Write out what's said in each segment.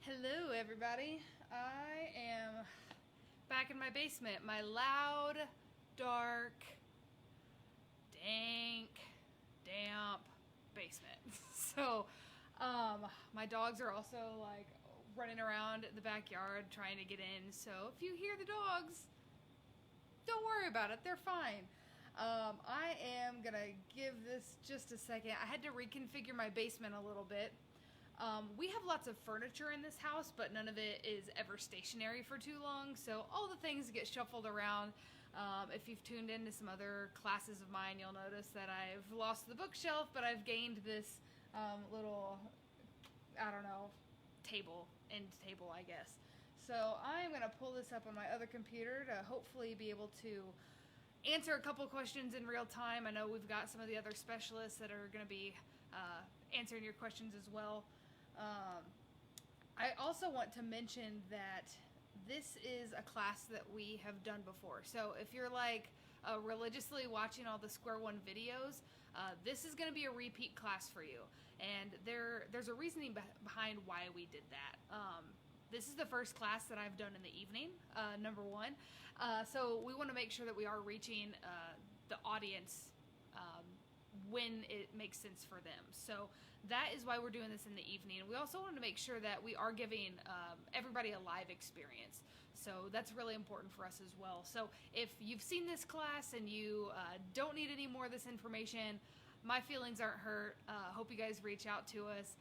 Hello, everybody. I am back in my basement, my loud, dark, dank, damp basement. My dogs are also like running around the backyard trying to get in. So if you hear the dogs, don't worry about it. They're fine. I am gonna give this just a second. I had to reconfigure my basement a little bit. We have lots of furniture in this house, but none of it is ever stationary for too long, so all the things get shuffled around. If you've tuned into some other classes of mine, you'll notice that I've lost the bookshelf, but I've gained this little, I don't know, end table, I guess. So I'm going to pull this up on my other computer to hopefully be able to answer a couple questions in real time. I know we've got some of the other specialists that are going to be answering your questions as well. I also want to mention that this is a class that we have done before. So if you're like religiously watching all the Square One videos, this is going to be a repeat class for you. And there's a reasoning behind why we did that. This is the first class that I've done in the evening, number one. So we want to make sure that we are reaching the audience when it makes sense for them. So that is why we're doing this in the evening. We also wanted to make sure that we are giving everybody a live experience. So that's really important for us as well. So if you've seen this class and you don't need any more of this information, my feelings aren't hurt. Hope you guys reach out to us.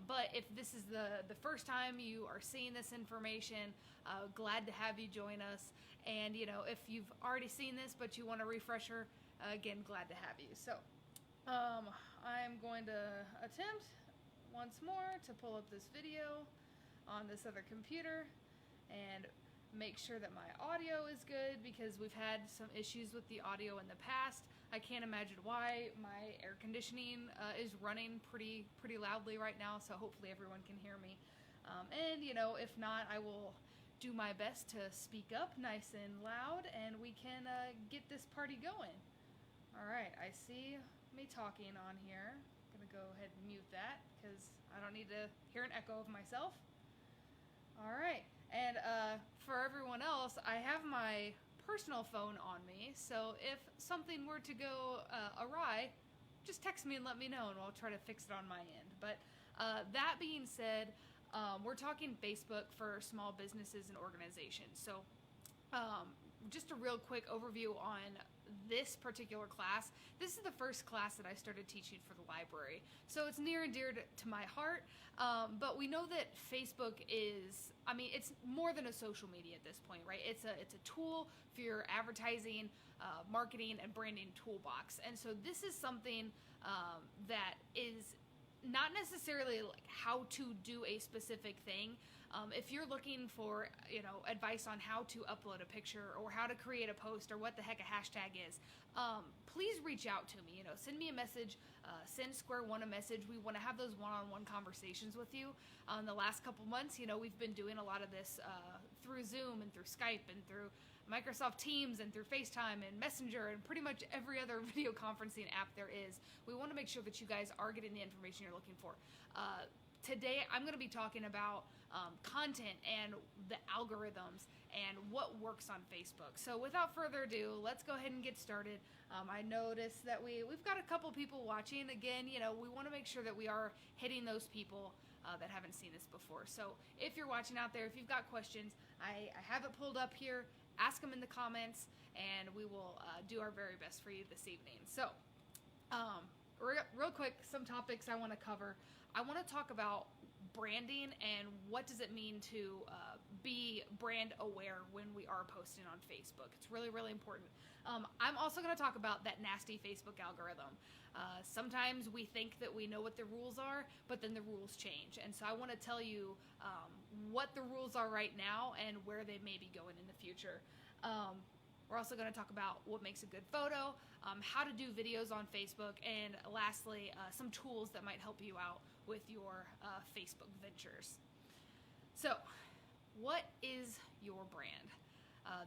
But if this is the first time you are seeing this information, glad to have you join us. And if you've already seen this but you want a refresher, again, glad to have you. So I'm going to attempt once more to pull up this video on this other computer and make sure that my audio is good, because we've had some issues with the audio in the past. I can't imagine why. My air conditioning is running pretty loudly right now, so hopefully everyone can hear me. And if not, I will do my best to speak up nice and loud and we can get this party going. Alright, I see me talking on here. I'm gonna go ahead and mute that because I don't need to hear an echo of myself. Alright, and for everyone else, I have my personal phone on me, so if something were to go awry, just text me and let me know and I'll try to fix it on my end. But that being said, we're talking Facebook for small businesses and organizations. So just a real quick overview on this particular class. This is the first class that I started teaching for the library, so it's near and dear to my heart. But we know that Facebook is, it's more than a social media at this point, right? It's a tool for your advertising, marketing, and branding toolbox. And so this is something that is not necessarily like how to do a specific thing. If you're looking for, advice on how to upload a picture or how to create a post or what the heck a hashtag is, please reach out to me. Send me a message, send Square One a message. We want to have those one-on-one conversations with you. The last couple months, we've been doing a lot of this through Zoom and through Skype and through Microsoft Teams and through FaceTime and Messenger and pretty much every other video conferencing app there is. We want to make sure that you guys are getting the information you're looking for. Today I'm going to be talking about content and the algorithms and what works on Facebook. So without further ado, let's go ahead and get started. I noticed that we've got a couple people watching. Again, we want to make sure that we are hitting those people that haven't seen this before. So if you're watching out there, if you've got questions, I have it pulled up here. Ask them in the comments and we will do our very best for you this evening. So real quick, some topics I want to cover. I want to talk about branding and what does it mean to be brand aware when we are posting on Facebook. It's really, really important. I'm also going to talk about that nasty Facebook algorithm. Sometimes we think that we know what the rules are, but then the rules change. And so I want to tell you what the rules are right now and where they may be going in the future. We're also going to talk about what makes a good photo, how to do videos on Facebook, and lastly, some tools that might help you out with your Facebook ventures. So, what is your brand?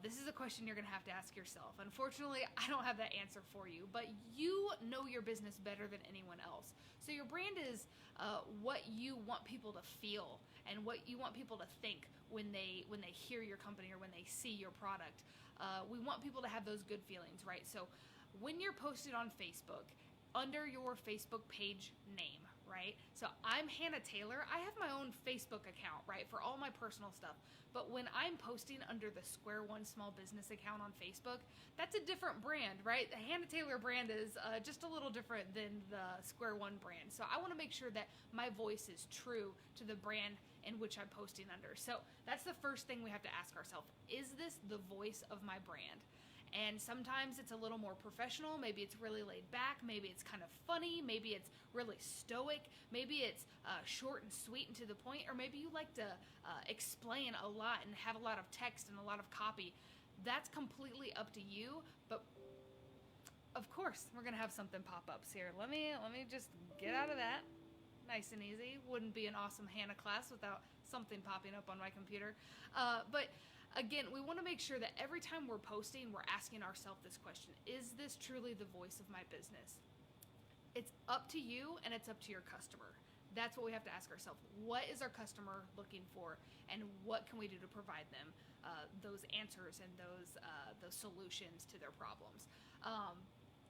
This is a question you're going to have to ask yourself. Unfortunately, I don't have that answer for you, but you know your business better than anyone else. So your brand is what you want people to feel and what you want people to think when they hear your company or when they see your product. We want people to have those good feelings, right? So when you're posted on Facebook, under your Facebook page name, right? So I'm Hannah Taylor. I have my own Facebook account, right, for all my personal stuff. But when I'm posting under the Square One Small Business account on Facebook, that's a different brand, right? The Hannah Taylor brand is just a little different than the Square One brand. So I want to make sure that my voice is true to the brand in which I'm posting under. So that's the first thing we have to ask ourselves. Is this the voice of my brand? And sometimes it's a little more professional. Maybe it's really laid back. Maybe it's kind of funny. Maybe it's really stoic. Maybe it's short and sweet and to the point. Or maybe you like to explain a lot and have a lot of text and a lot of copy. That's completely up to you. But of course, we're gonna have something pop ups here. Let me just get out of that. Nice and easy. Wouldn't be an awesome Hannah class without something popping up on my computer. But again, we want to make sure that every time we're posting, we're asking ourselves this question: is this truly the voice of my business? It's up to you and it's up to your customer. That's what we have to ask ourselves. What is our customer looking for, and what can we do to provide them those answers and those solutions to their problems?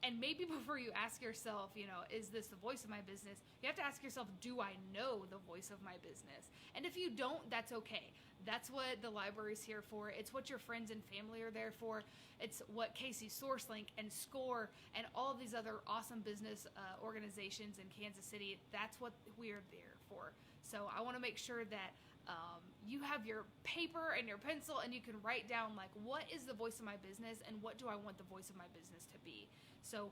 And maybe before you ask yourself, is this the voice of my business? You have to ask yourself, do I know the voice of my business? And if you don't, that's okay. That's what the library's here for. It's what your friends and family are there for. It's what Casey SourceLink and SCORE and all of these other awesome business organizations in Kansas City, that's what we're there for. So I want to make sure that you have your paper and your pencil and you can write down, like, what is the voice of my business and what do I want the voice of my business to be? So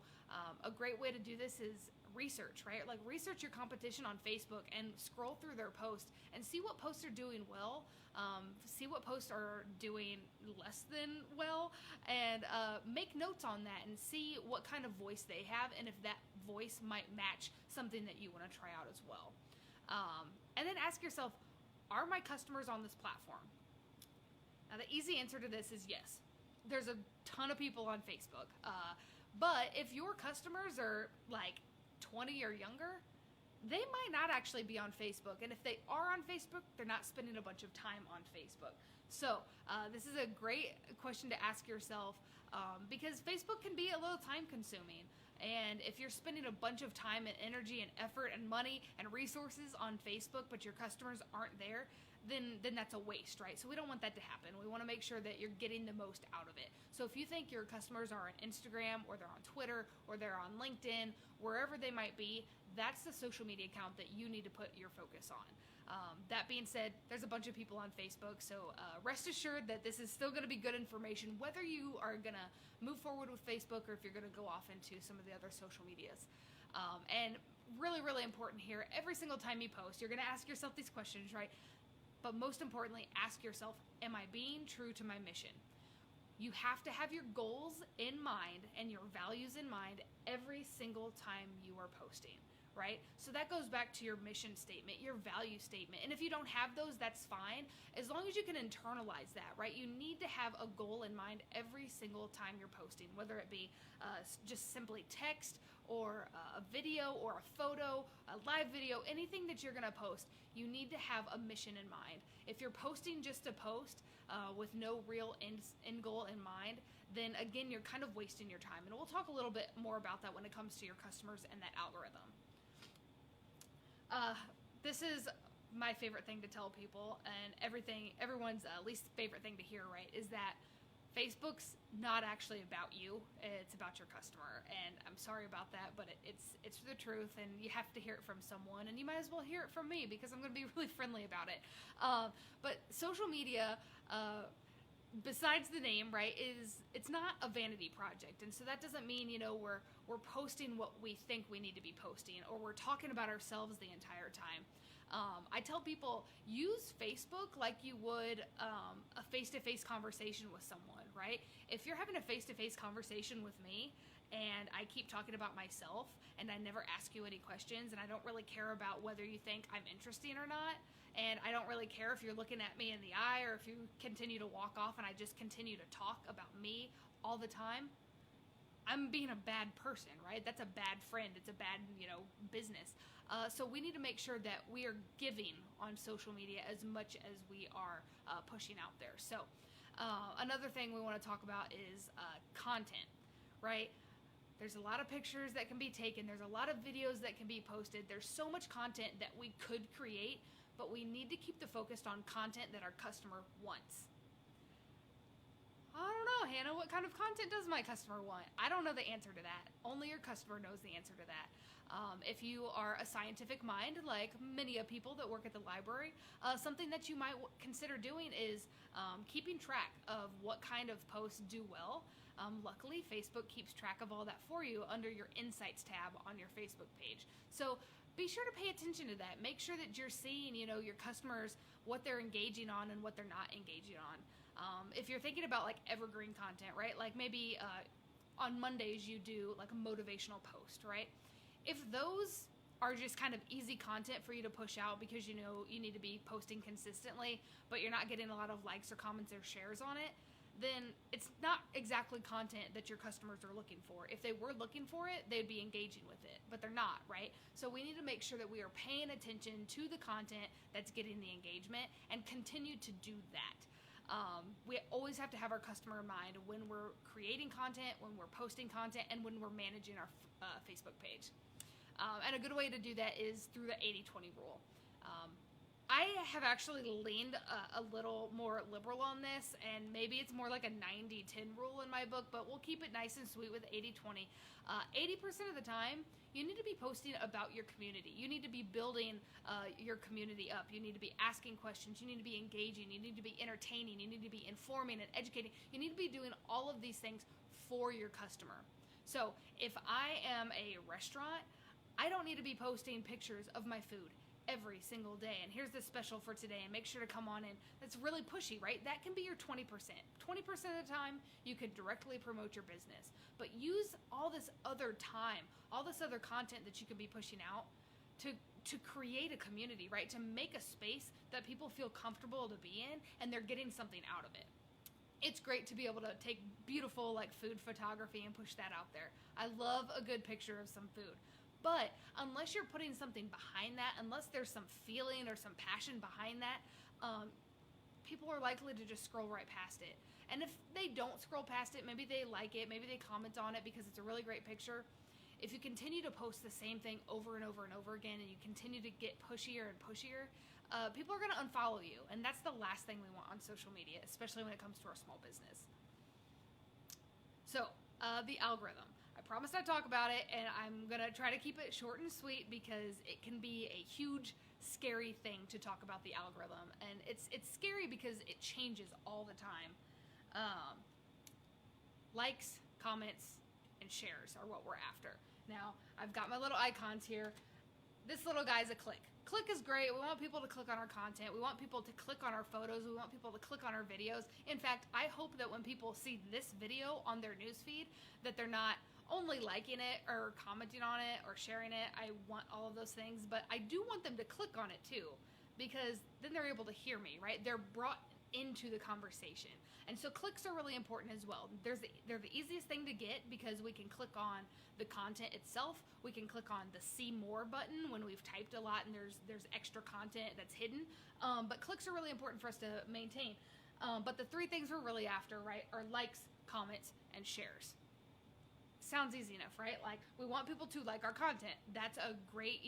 a great way to do this is research, right? Like, research your competition on Facebook and scroll through their posts and see what posts are doing well, see what posts are doing less than well, and make notes on that and see what kind of voice they have and if that voice might match something that you want to try out as well. And then ask yourself, are my customers on this platform? Now, the easy answer to this is yes. There's a ton of people on Facebook. But if your customers are like 20 or younger, they might not actually be on Facebook. And if they are on Facebook, they're not spending a bunch of time on Facebook. So this is a great question to ask yourself because Facebook can be a little time consuming. And if you're spending a bunch of time and energy and effort and money and resources on Facebook, but your customers aren't there, then that's a waste, right? So we don't want that to happen. We want to make sure that you're getting the most out of it. So if you think your customers are on Instagram or they're on Twitter or they're on LinkedIn, wherever they might be, that's the social media account that you need to put your focus on. That being said, there's a bunch of people on Facebook, so rest assured that this is still going to be good information, whether you are going to move forward with Facebook or if you're going to go off into some of the other social medias. And really, really important here, every single time you post, you're going to ask yourself these questions, right? But most importantly, ask yourself, am I being true to my mission? You have to have your goals in mind and your values in mind every single time you are posting, right? So that goes back to your mission statement, your value statement. And if you don't have those, that's fine, as long as you can internalize that, right? You need to have a goal in mind every single time you're posting, whether it be just simply text or a video or a photo, a live video, anything that you're gonna post, you need to have a mission in mind. If you're posting just to post with no real end goal in mind, then again, you're kind of wasting your time. And we'll talk a little bit more about that when it comes to your customers and that algorithm. This is my favorite thing to tell people, and everyone's least favorite thing to hear, right, is that Facebook's not actually about you, it's about your customer. And I'm sorry about that, but it's the truth, and you have to hear it from someone, and you might as well hear it from me because I'm going to be really friendly about it. But social media, besides the name, right, it's not a vanity project. And so that doesn't mean, we're posting what we think we need to be posting, or we're talking about ourselves the entire time. I tell people, use Facebook like you would a face-to-face conversation with someone, right? If you're having a face-to-face conversation with me and I keep talking about myself and I never ask you any questions and I don't really care about whether you think I'm interesting or not, and I don't really care if you're looking at me in the eye or if you continue to walk off and I just continue to talk about me all the time, I'm being a bad person, right? That's a bad friend. It's a bad, business. So we need to make sure that we are giving on social media as much as we are pushing out there. So another thing we want to talk about is content, right? There's a lot of pictures that can be taken. There's a lot of videos that can be posted. There's so much content that we could create, but we need to keep the focus on content that our customer wants. I don't know, Hannah, what kind of content does my customer want? I don't know the answer to that. Only your customer knows the answer to that. If you are a scientific mind, like many of people that work at the library, something that you might consider doing is keeping track of what kind of posts do well. Luckily, Facebook keeps track of all that for you under your Insights tab on your Facebook page. So be sure to pay attention to that. Make sure that you're seeing, your customers, what they're engaging on and what they're not engaging on. If you're thinking about like evergreen content, right? Like maybe on Mondays you do like a motivational post, right? If those are just kind of easy content for you to push out because you need to be posting consistently, but you're not getting a lot of likes or comments or shares on it, then it's not exactly content that your customers are looking for. If they were looking for it, they'd be engaging with it, but they're not, right? So we need to make sure that we are paying attention to the content that's getting the engagement and continue to do that. We always have to have our customer in mind when we're creating content, when we're posting content, and when we're managing our Facebook page. And a good way to do that is through the 80-20 rule. I have actually leaned a little more liberal on this, and maybe it's more like a 90-10 rule in my book, but we'll keep it nice and sweet with 80-20. 80% of the time, you need to be posting about your community. You need to be building your community up. You need to be asking questions. You need to be engaging. You need to be entertaining. You need to be informing and educating. You need to be doing all of these things for your customer. So if I am a restaurant, I don't need to be posting pictures of my food every single day, and here's the special for today, and make sure to come on in. That's really pushy, right? That can be your 20%. 20% of the time, you could directly promote your business, but use all this other time, all this other content that you could be pushing out to create a community, right? To make a space that people feel comfortable to be in, and they're getting something out of it. It's great to be able to take beautiful like food photography and push that out there. I love a good picture of some food. But unless you're putting something behind that, unless there's some feeling or some passion behind that, people are likely to just scroll right past it. And if they don't scroll past it, maybe they like it, maybe they comment on it because it's a really great picture. If you continue to post the same thing over and over and over again, and you continue to get pushier and pushier, people are going to unfollow you. And that's the last thing we want on social media, especially when it comes to our small business. So, the algorithm. I promised I'd talk about it, and I'm going to try to keep it short and sweet because it can be a huge, scary thing to talk about the algorithm. And it's scary because it changes all the time. Likes, comments, and shares are what we're after. Now, I've got my little icons here. This little guy's a click. Click is great. We want people to click on our content. We want people to click on our photos. We want people to click on our videos. In fact, I hope that when people see this video on their newsfeed, that they're not only liking it or commenting on it or sharing it. I want all of those things, but I do want them to click on it too, because then they're able to hear me, right? They're brought into the conversation. And so clicks are really important as well. They're the easiest thing to get because we can click on the content itself. We can click on the see more button when we've typed a lot and there's extra content that's hidden. But clicks are really important for us to maintain. But the three things we're really after, right, are likes, comments, and shares. Sounds easy enough, right? Like, we want people to like our content. That's a great,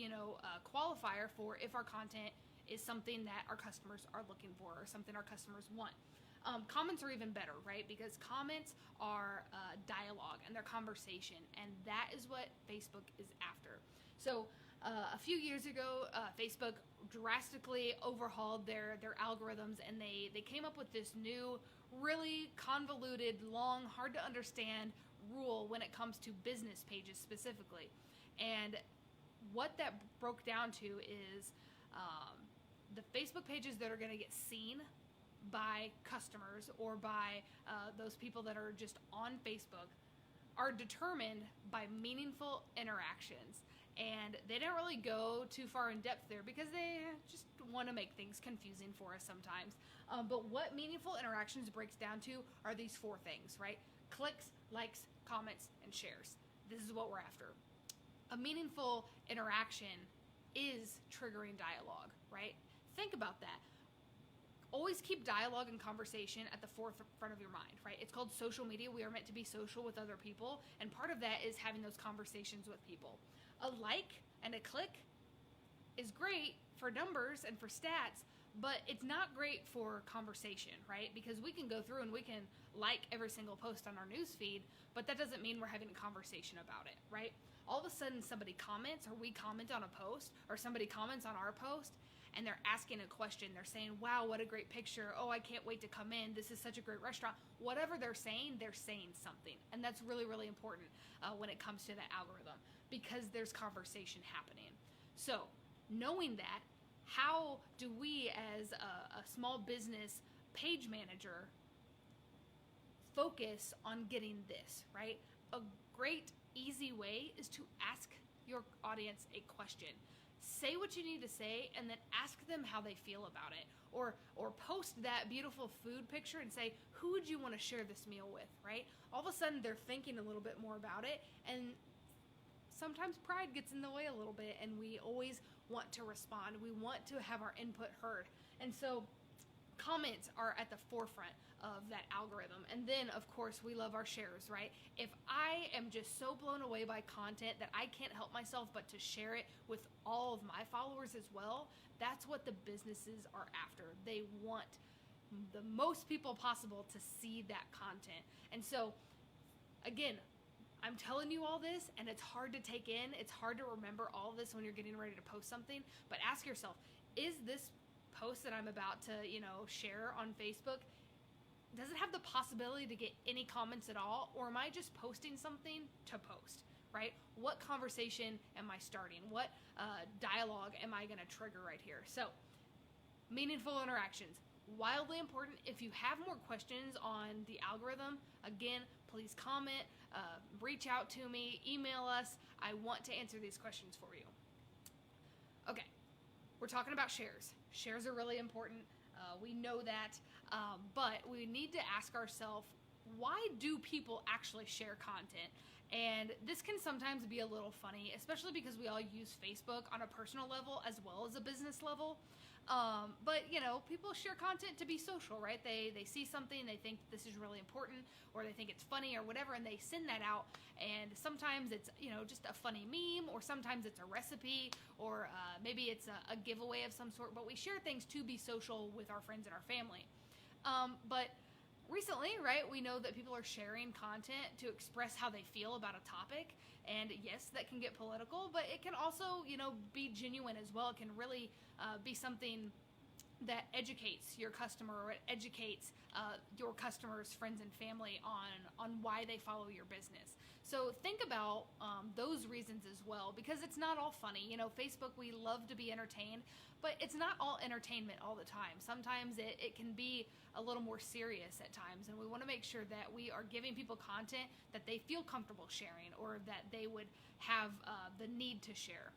qualifier for if our content is something that our customers are looking for or something our customers want. Comments are even better, right? Because comments are dialogue and they're conversation, and that is what Facebook is after. So a few years ago, Facebook drastically overhauled their algorithms, and they came up with this new, really convoluted, long, hard to understand rule when it comes to business pages specifically. And what that broke down to is the Facebook pages that are going to get seen by customers or by those people that are just on Facebook are determined by meaningful interactions. And they didn't really go too far in depth there because they just want to make things confusing for us sometimes. But what meaningful interactions breaks down to are these four things, right? Clicks, likes, comments, and shares. This is what we're after. A meaningful interaction is triggering dialogue, right? Think about that. Always keep dialogue and conversation at the forefront of your mind, right? It's called social media. We are meant to be social with other people, and part of that is having those conversations with people. A like and a click is great for numbers and for stats, but it's not great for conversation, right? Because we can go through and we can like every single post on our newsfeed, but that doesn't mean we're having a conversation about it, right? All of a sudden somebody comments, or we comment on a post, or somebody comments on our post, and they're asking a question. They're saying, wow, what a great picture. Oh, I can't wait to come in. This is such a great restaurant. Whatever they're saying something. And that's really, really important when it comes to the algorithm, because there's conversation happening. So knowing that, how do we as a small business page manager focus on getting this, right? A great, easy way is to ask your audience a question. Say what you need to say, and then ask them how they feel about it. Or post that beautiful food picture and say, who would you want to share this meal with, right? All of a sudden, they're thinking a little bit more about it, and sometimes pride gets in the way a little bit, and we always want to respond. We want to have our input heard. And so comments are at the forefront of that algorithm. And then, of course, we love our shares, right? If I am just so blown away by content that I can't help myself but to share it with all of my followers as well, that's what the businesses are after. They want the most people possible to see that content. And so, again, I'm telling you all this, and it's hard to take in. It's hard to remember all this when you're getting ready to post something. But ask yourself, is this post that I'm about to, share on Facebook, does it have the possibility to get any comments at all? Or am I just posting something to post, right? What conversation am I starting? What dialogue am I going to trigger right here? So, meaningful interactions. Wildly important. If you have more questions on the algorithm, again, please comment, reach out to me, email us. I want to answer these questions for you. Okay, we're talking about shares. Shares are really important. We know that, but we need to ask ourselves, why do people actually share content? And this can sometimes be a little funny, especially because we all use Facebook on a personal level as well as a business level. But people share content to be social, right? They see something, they think this is really important, or they think it's funny or whatever, and they send that out. And sometimes it's, just a funny meme, or sometimes it's a recipe, or maybe it's a giveaway of some sort. But we share things to be social with our friends and our family. But recently, right, we know that people are sharing content to express how they feel about a topic. And yes, that can get political, but it can also, be genuine as well. It can really be something that educates your customer, or it educates your customers, friends, and family on why they follow your business. So think about those reasons as well, because it's not all funny. Facebook, we love to be entertained, but it's not all entertainment all the time. Sometimes it can be a little more serious at times, and we want to make sure that we are giving people content that they feel comfortable sharing, or that they would have the need to share.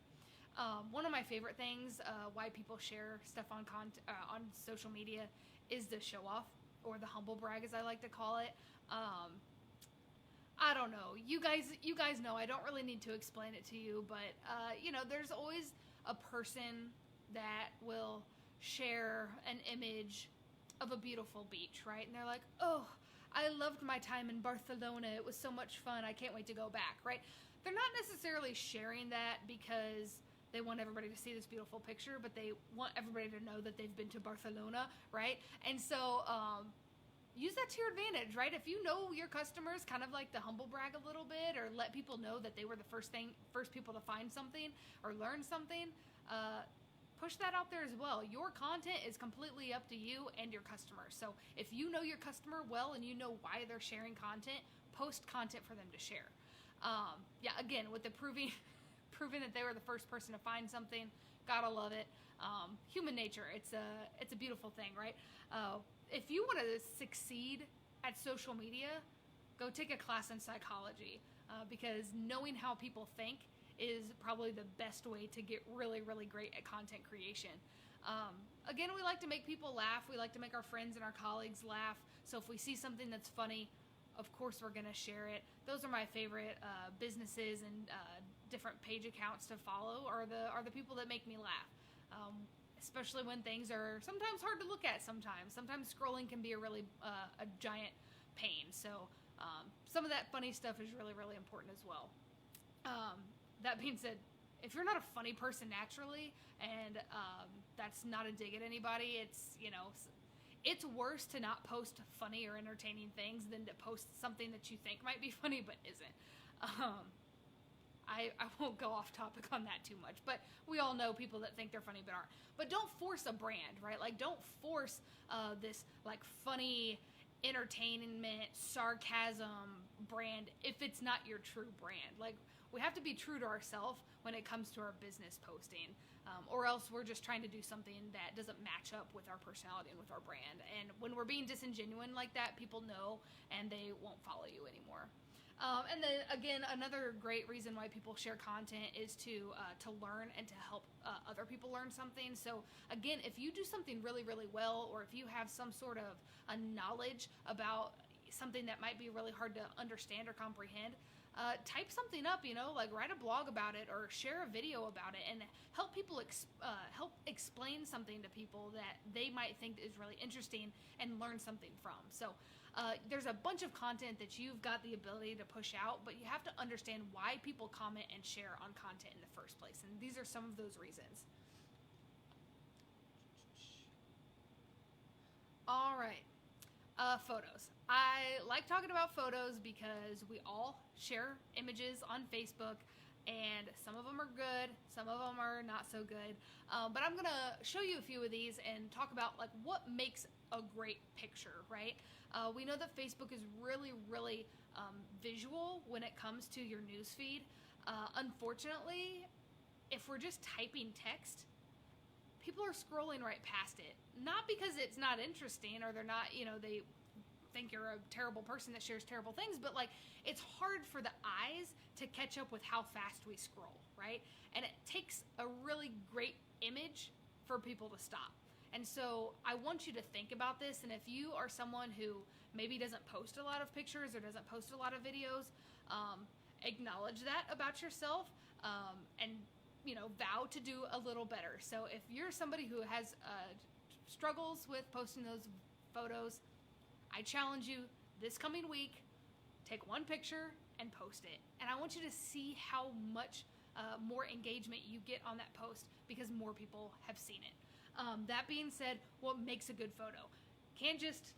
One of my favorite things why people share stuff on social media is the show off, or the humble brag, as I like to call it. I don't know. You guys know. I don't really need to explain it to you, but there's always a person that will share an image of a beautiful beach, right? And they're like, oh, I loved my time in Barcelona. It was so much fun. I can't wait to go back, right? They're not necessarily sharing that because they want everybody to see this beautiful picture, but they want everybody to know that they've been to Barcelona, right? And so use that to your advantage, right? If you know your customers, kind of like the humble brag a little bit, or let people know that they were the first people to find something or learn something, push that out there as well. Your content is completely up to you and your customers. So if you know your customer well and you know why they're sharing content, post content for them to share. Again, with the proving that they were the first person to find something, gotta love it. Human nature, it's a beautiful thing, right? If you want to succeed at social media, go take a class in psychology, because knowing how people think is probably the best way to get really, really great at content creation. Again, we like to make people laugh. We like to make our friends and our colleagues laugh. So if we see something that's funny, of course we're going to share it. Those are my favorite businesses and different page accounts to follow are the people that make me laugh. Especially when things are sometimes hard to look at sometimes. Sometimes scrolling can be a really a giant pain. So some of that funny stuff is really, really important as well. That being said, if you're not a funny person naturally, and that's not a dig at anybody, it's worse to not post funny or entertaining things than to post something that you think might be funny but isn't. I won't go off topic on that too much, but we all know people that think they're funny but aren't. But don't force a brand, right? Like, don't force this like funny entertainment, sarcasm brand if it's not your true brand. Like, we have to be true to ourselves when it comes to our business posting, or else we're just trying to do something that doesn't match up with our personality and with our brand. And when we're being disingenuous like that, people know and they won't follow you anymore. And then again, another great reason why people share content is to learn and to help other people learn something. So again, if you do something really, really well, or if you have some sort of a knowledge about something that might be really hard to understand or comprehend, type something up, like write a blog about it or share a video about it and help people help explain something to people that they might think is really interesting and learn something from. So there's a bunch of content that you've got the ability to push out, but you have to understand why people comment and share on content in the first place. And these are some of those reasons. All right. Photos. I like talking about photos because we all share images on Facebook, and some of them are good, some of them are not so good. But I'm gonna show you a few of these and talk about like what makes a great picture, right? We know that Facebook is really, really visual when it comes to your newsfeed. Unfortunately, if we're just typing text, people are scrolling right past it. Not because it's not interesting or they're not, they think you're a terrible person that shares terrible things, but like it's hard for the eyes to catch up with how fast we scroll, right? And it takes a really great image for people to stop. And so I want you to think about this, and if you are someone who maybe doesn't post a lot of pictures or doesn't post a lot of videos, acknowledge that about yourself, and vow to do a little better. So if you're somebody who has struggles with posting those photos, I challenge you this coming week, take one picture and post it. And I want you to see how much more engagement you get on that post because more people have seen it. That being said, what makes a good photo? Can't just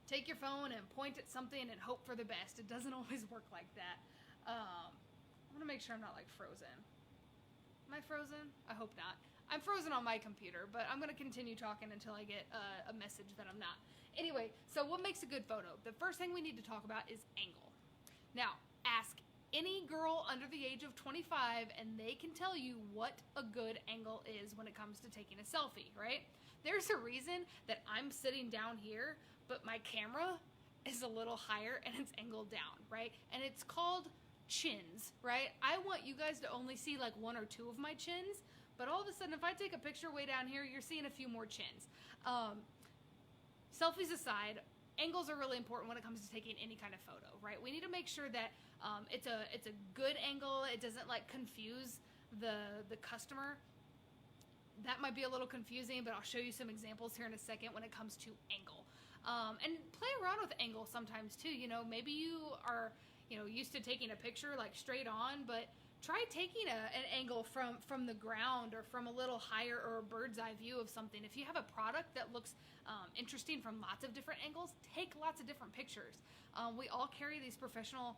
take your phone and point at something and hope for the best. It doesn't always work like that. I'm gonna make sure I'm not like frozen. Am I frozen? I hope not. I'm frozen on my computer, but I'm gonna continue talking until I get a message that I'm not. Anyway, so what makes a good photo? The first thing we need to talk about is angle. Now, ask any girl under the age of 25 and they can tell you what a good angle is when it comes to taking a selfie, right? There's a reason that I'm sitting down here, but my camera is a little higher and it's angled down, right? And it's called chins, right? I want you guys to only see like one or two of my chins, but all of a sudden if I take a picture way down here, you're seeing a few more chins. Selfies aside, angles are really important when it comes to taking any kind of photo, right? We need to make sure that it's a good angle. It doesn't like confuse the customer. That might be a little confusing, but I'll show you some examples here in a second when it comes to angle. And play around with angle sometimes too. Maybe you are used to taking a picture like straight on, but try taking an angle from the ground or from a little higher or a bird's eye view of something. If you have a product that looks interesting from lots of different angles, take lots of different pictures. We all carry these professional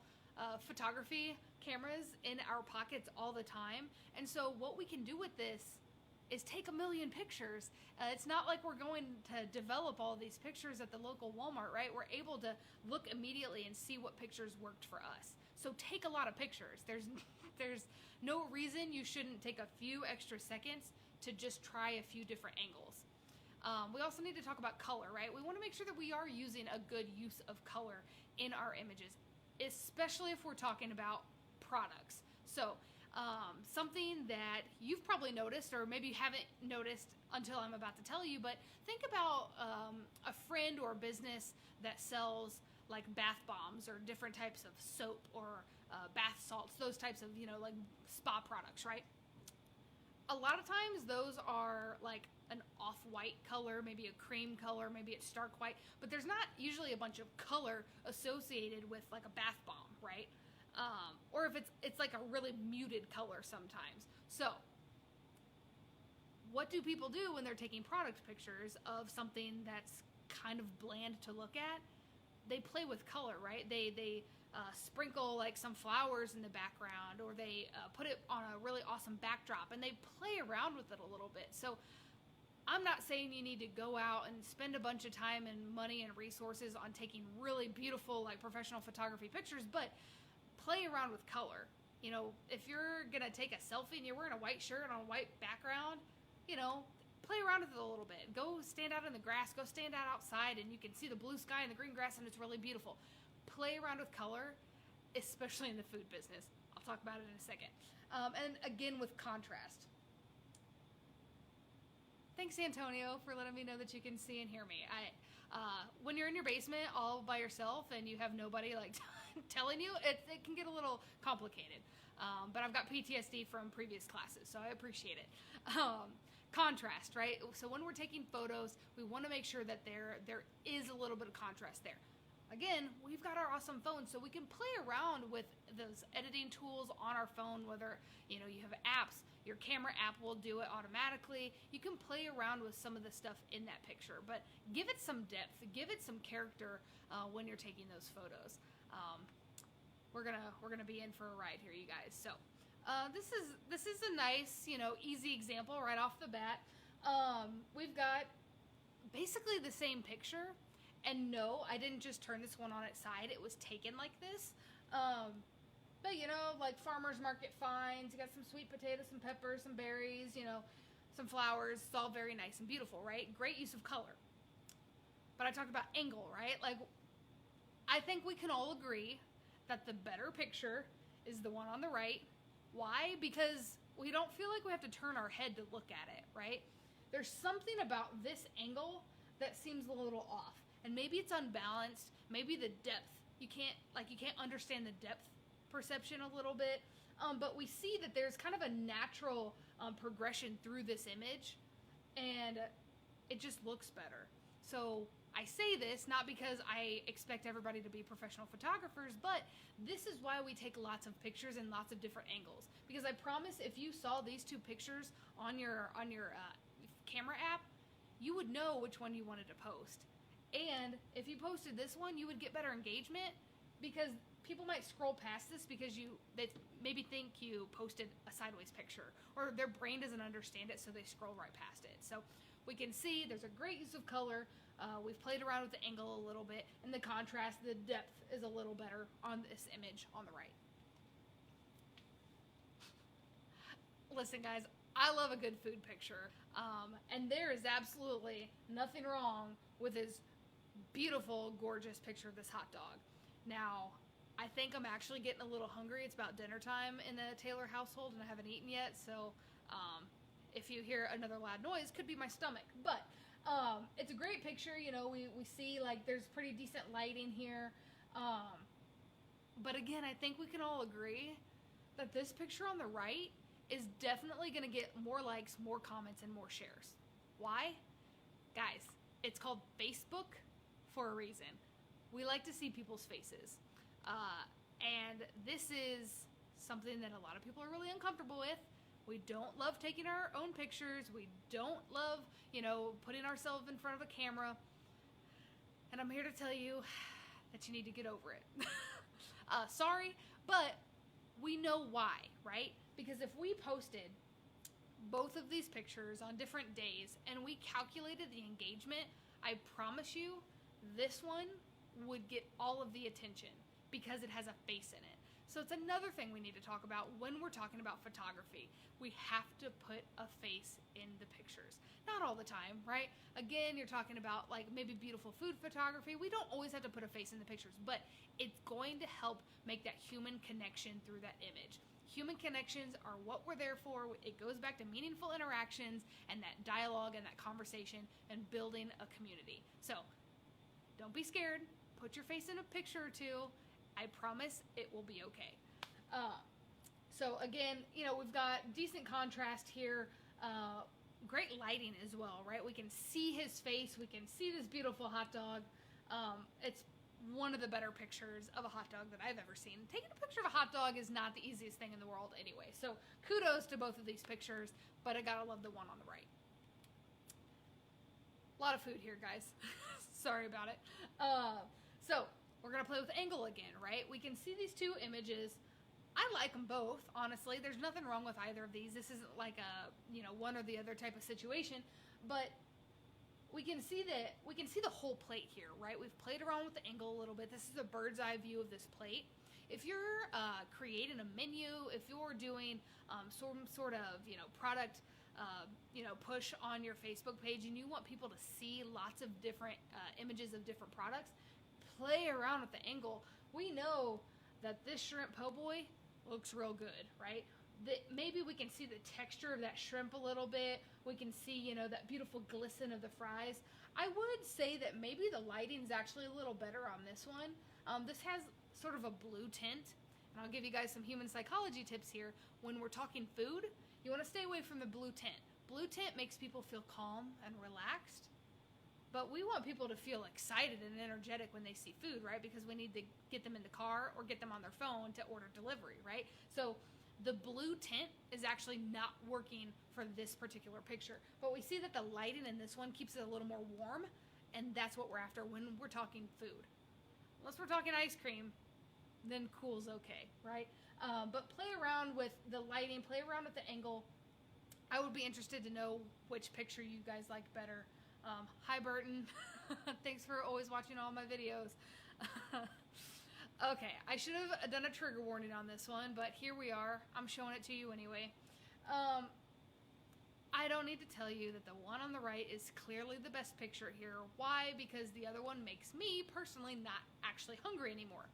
photography cameras in our pockets all the time. And so what we can do with this is take a million pictures. It's not like we're going to develop all these pictures at the local Walmart, right? We're able to look immediately and see what pictures worked for us. So take a lot of pictures. There's no reason you shouldn't take a few extra seconds to just try a few different angles. We also need to talk about color, right? We want to make sure that we are using a good use of color in our images, especially if we're talking about products. So something that you've probably noticed, or maybe you haven't noticed until I'm about to tell you, but think about a friend or a business that sells like bath bombs or different types of soap or bath salts, those types of, like spa products, right? A lot of times those are like an off-white color, maybe a cream color, maybe it's stark white, but there's not usually a bunch of color associated with like a bath bomb, right? Or if it's like a really muted color sometimes. So what do people do when they're taking product pictures of something that's kind of bland to look at? They play with color, right? They sprinkle like some flowers in the background, or they put it on a really awesome backdrop, and they play around with it a little bit. So I'm not saying you need to go out and spend a bunch of time and money and resources on taking really beautiful, like professional photography pictures, but play around with color. If you're gonna take a selfie and you're wearing a white shirt on a white background, play around with it a little bit. Go stand out in the grass, go stand out outside, and you can see the blue sky and the green grass, and it's really beautiful. Play around with color, especially in the food business. I'll talk about it in a second. And again, with contrast. Thanks, Antonio, for letting me know that you can see and hear me. When you're in your basement all by yourself and you have nobody like telling you, it can get a little complicated. But I've got PTSD from previous classes, so I appreciate it. Contrast, right? So when we're taking photos, we want to make sure that there is a little bit of contrast there. Again, we've got our awesome phones, so we can play around with those editing tools on our phone, whether you have apps. Your camera app will do it automatically. You can play around with some of the stuff in that picture, but give it some depth, give it some character when you're taking those photos. We're gonna be in for a ride here, you guys. So this is a nice, easy example right off the bat. We've got basically the same picture, and no, I didn't just turn this one on its side. It was taken like this. But like farmer's market finds, you got some sweet potatoes, some peppers, some berries, some flowers. It's all very nice and beautiful, right? Great use of color. But I talked about angle, right? Like, I think we can all agree that the better picture is the one on the right. Why? Because we don't feel like we have to turn our head to look at it, right? There's something about this angle that seems a little off. And maybe it's unbalanced. Maybe the depth. You can't understand the depth perception a little bit. But we see that there's kind of a natural progression through this image, and it just looks better. So I say this not because I expect everybody to be professional photographers, but this is why we take lots of pictures in lots of different angles. Because I promise, if you saw these two pictures on your camera app, you would know which one you wanted to post. And if you posted this one, you would get better engagement, because people might scroll past this because they maybe think you posted a sideways picture, or their brain doesn't understand it, so they scroll right past it. So we can see there's a great use of color. We've played around with the angle a little bit, and the contrast, the depth is a little better on this image on the right. Listen, guys, I love a good food picture, and there is absolutely nothing wrong with this beautiful, gorgeous picture of this hot dog. Now, I think I'm actually getting a little hungry. It's about dinner time in the Taylor household, and I haven't eaten yet, so if you hear another loud noise, could be my stomach. But it's a great picture. We see like there's pretty decent lighting here. But again, I think we can all agree that this picture on the right is definitely going to get more likes, more comments, and more shares. Why? Guys, it's called Facebook for a reason. We like to see people's faces. And this is something that a lot of people are really uncomfortable with. We don't love taking our own pictures. We don't love, putting ourselves in front of a camera. And I'm here to tell you that you need to get over it. Sorry, but we know why, right? Because if we posted both of these pictures on different days and we calculated the engagement, I promise you this one would get all of the attention because it has a face in it. So it's another thing we need to talk about when we're talking about photography. We have to put a face in the pictures. Not all the time, right? Again, you're talking about like maybe beautiful food photography. We don't always have to put a face in the pictures, but it's going to help make that human connection through that image. Human connections are what we're there for. It goes back to meaningful interactions and that dialogue and that conversation and building a community. So don't be scared. put your face in a picture or two. I promise it will be okay. So again, you know, we've got decent contrast here. Great lighting as well, right? We can see his face. We can see this beautiful hot dog. It's one of the better pictures of a hot dog that I've ever seen. Taking a picture of a hot dog is not the easiest thing in the world anyway. So kudos to both of these pictures, but I gotta love the one on the right. A lot of food here, guys. Sorry about it. So we're gonna play with angle again, right? We can see these two images. I like them both, honestly. There's nothing wrong with either of these. This isn't like a, you know, one or the other type of situation, but we can see the whole plate here, right? We've played around with the angle a little bit. This is a bird's eye view of this plate. If you're creating a menu, if you're doing some sort of, you know, product, you know, push on your Facebook page and you want people to see lots of different images of different products, play around with the angle. We know that this shrimp po' boy looks real good, right? Maybe we can see the texture of that shrimp a little bit. We can see, you know, that beautiful glisten of the fries. I would say that maybe the lighting's actually a little better on this one. This has sort of a blue tint, and I'll give you guys some human psychology tips here. When we're talking food, you want to stay away from the blue tint. Blue tint makes people feel calm and relaxed, but we want people to feel excited and energetic when they see food, right? Because we need to get them in the car or get them on their phone to order delivery, right? So the blue tint is actually not working for this particular picture, but we see that the lighting in this one keeps it a little more warm, and that's what we're after when we're talking food. Unless we're talking ice cream, then cool's okay, right? But play around with the lighting, play around with the angle. I would be interested to know which picture you guys like better. Hi, Burton. Thanks for always watching all my videos. Okay, I should have done a trigger warning on this one, but here we are. I'm showing it to you anyway. I don't need to tell you that the one on the right is clearly the best picture here. Why? Because the other one makes me personally not actually hungry anymore.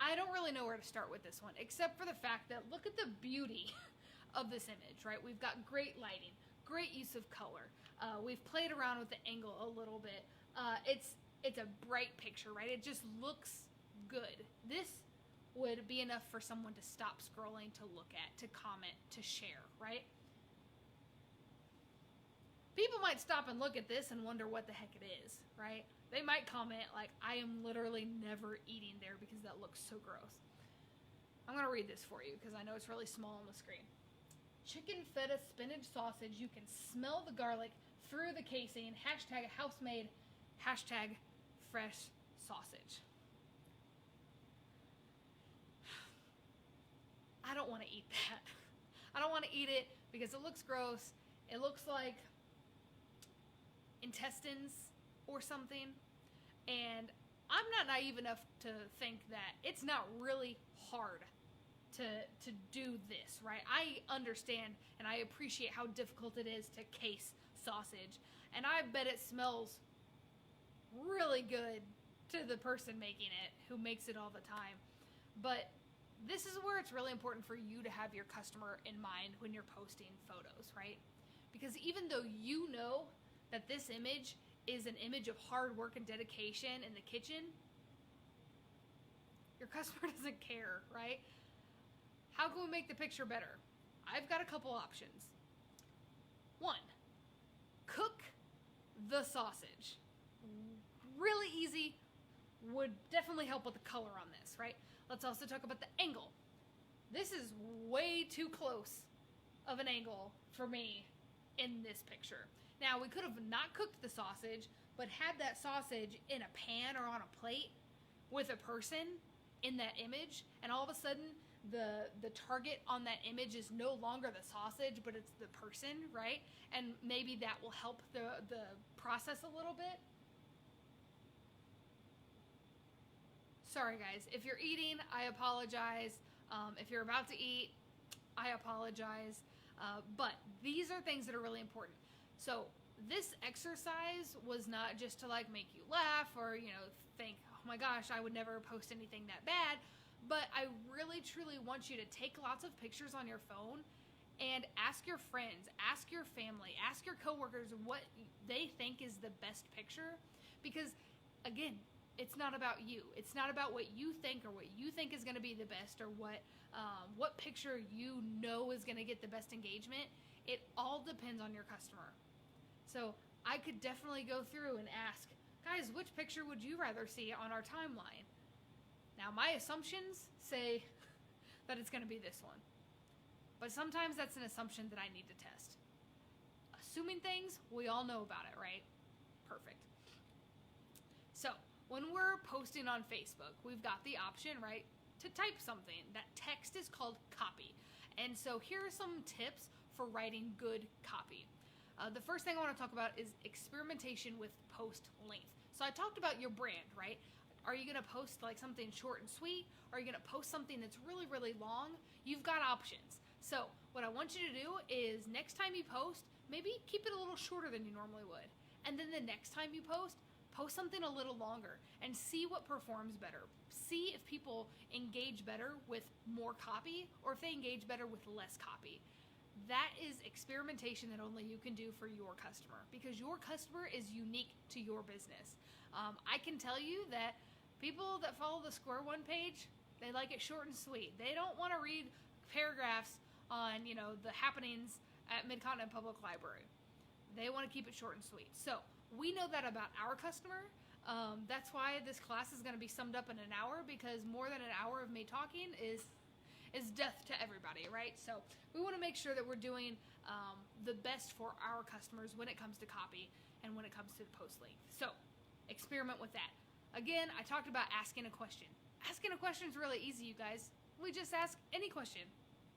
I don't really know where to start with this one, except for the fact that look at the beauty of this image, right? We've got great lighting, great use of color. We've played around with the angle a little bit. It's a bright picture, right? It just looks good. This would be enough for someone to stop scrolling, to look at, to comment, to share, right? People might stop and look at this and wonder what the heck it is, right? They might comment like, I am literally never eating there because that looks so gross. I'm going to read this for you because I know it's really small on the screen. Chicken feta spinach sausage. You can smell the garlic through the casing. Hashtag housemade. Hashtag fresh sausage. I don't want to eat that. I don't want to eat it because it looks gross. It looks like intestines or something. And I'm not naive enough to think that it's not really hard to do this, right? I understand and I appreciate how difficult it is to case sausage. And I bet it smells really good to the person making it, who makes it all the time. But this is where it's really important for you to have your customer in mind when you're posting photos, right? Because even though you know that this image is an image of hard work and dedication in the kitchen, your customer doesn't care, right? How can we make the picture better? I've got a couple options. One, cook the sausage. Really easy, would definitely help with the color on this, right? Let's also talk about the angle. This is way too close of an angle for me in this picture. Now, we could have not cooked the sausage, but had that sausage in a pan or on a plate with a person in that image, and all of a sudden, the target on that image is no longer the sausage, but it's the person, right? And maybe that will help the process a little bit. Sorry, guys. If you're eating, I apologize. If you're about to eat, I apologize. But these are things that are really important. So this exercise was not just to like make you laugh or, you know, think, oh my gosh, I would never post anything that bad. But I really, truly want you to take lots of pictures on your phone and ask your friends, ask your family, ask your coworkers what they think is the best picture. Because, again, it's not about you. It's not about what you think or what you think is going to be the best, or what picture you know is going to get the best engagement. It all depends on your customer. So I could definitely go through and ask, guys, which picture would you rather see on our timeline? Now, my assumptions say that it's going to be this one. But sometimes that's an assumption that I need to test. Assuming things, we all know about it, right? Perfect. So, when we're posting on Facebook, we've got the option, right, to type something. That text is called copy. And so here are some tips for writing good copy. The first thing I want to talk about is experimentation with post length. So I talked about your brand, right? Are you going to post like something short and sweet? Or are you going to post something that's really, really long? You've got options. So what I want you to do is next time you post, maybe keep it a little shorter than you normally would. And then the next time you post something a little longer and see what performs better. See if people engage better with more copy or if they engage better with less copy. That is experimentation that only you can do for your customer, because your customer is unique to your business. I can tell you that people that follow the Square One page, they like it short and sweet. They don't want to read paragraphs on, the happenings at Mid-Continent Public Library. They want to keep it short and sweet. So we know that about our customer. That's why this class is going to be summed up in an hour, because more than an hour of me talking is death to everybody, right? So we want to make sure that we're doing the best for our customers when it comes to copy and when it comes to post length. So experiment with that. Again, I talked about asking a question. Asking a question is really easy, you guys. We just ask any question,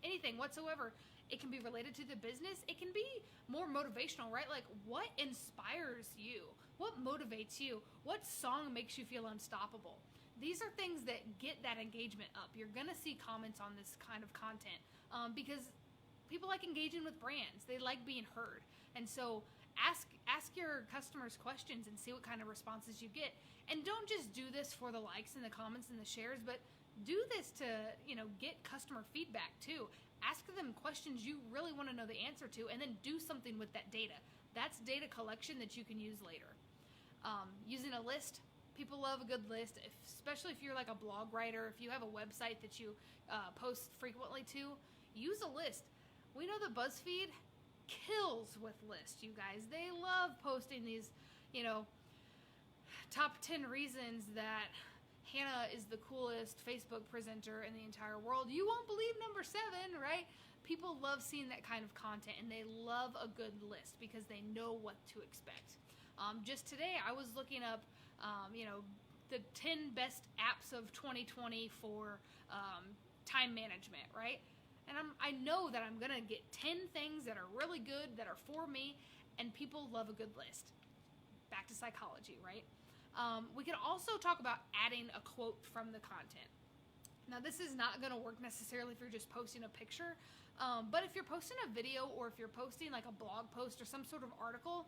anything whatsoever. It can be related to the business. It can be more motivational, right? Like, what inspires you? What motivates you? What song makes you feel unstoppable? These are things that get that engagement up. You're going to see comments on this kind of content because people like engaging with brands. They like being heard. And so ask your customers questions and see what kind of responses you get. And don't just do this for the likes and the comments and the shares, but do this to, get customer feedback too. Ask them questions you really want to know the answer to, and then do something with that data. That's data collection that you can use later. Using a list, people love a good list, especially if you're like a blog writer, if you have a website that you post frequently to, use a list. We know that BuzzFeed kills with lists, you guys. They love posting these, top 10 reasons that Hannah is the coolest Facebook presenter in the entire world. You won't believe number 7, right? People love seeing that kind of content, and they love a good list because they know what to expect. Just today, I was looking up, the 10 best apps of 2020 for time management, right? And I know that I'm going to get 10 things that are really good, that are for me, and people love a good list. Back to psychology, right? We can also talk about adding a quote from the content. Now, this is not going to work necessarily if you're just posting a picture, but if you're posting a video or if you're posting like a blog post or some sort of article,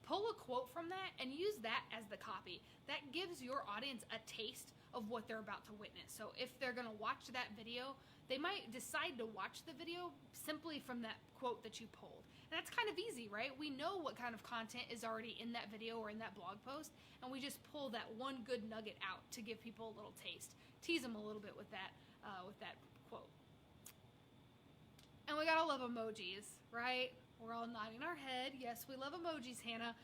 pull a quote from that and use that as the copy. That gives your audience a taste of what they're about to witness. So if they're going to watch that video, they might decide to watch the video simply from that quote that you pulled. And that's kind of easy, right? We know what kind of content is already in that video or in that blog post, and we just pull that one good nugget out to give people a little taste. Tease them a little bit with that quote. And we gotta love emojis, right? We're all nodding our head. Yes, we love emojis, Hannah.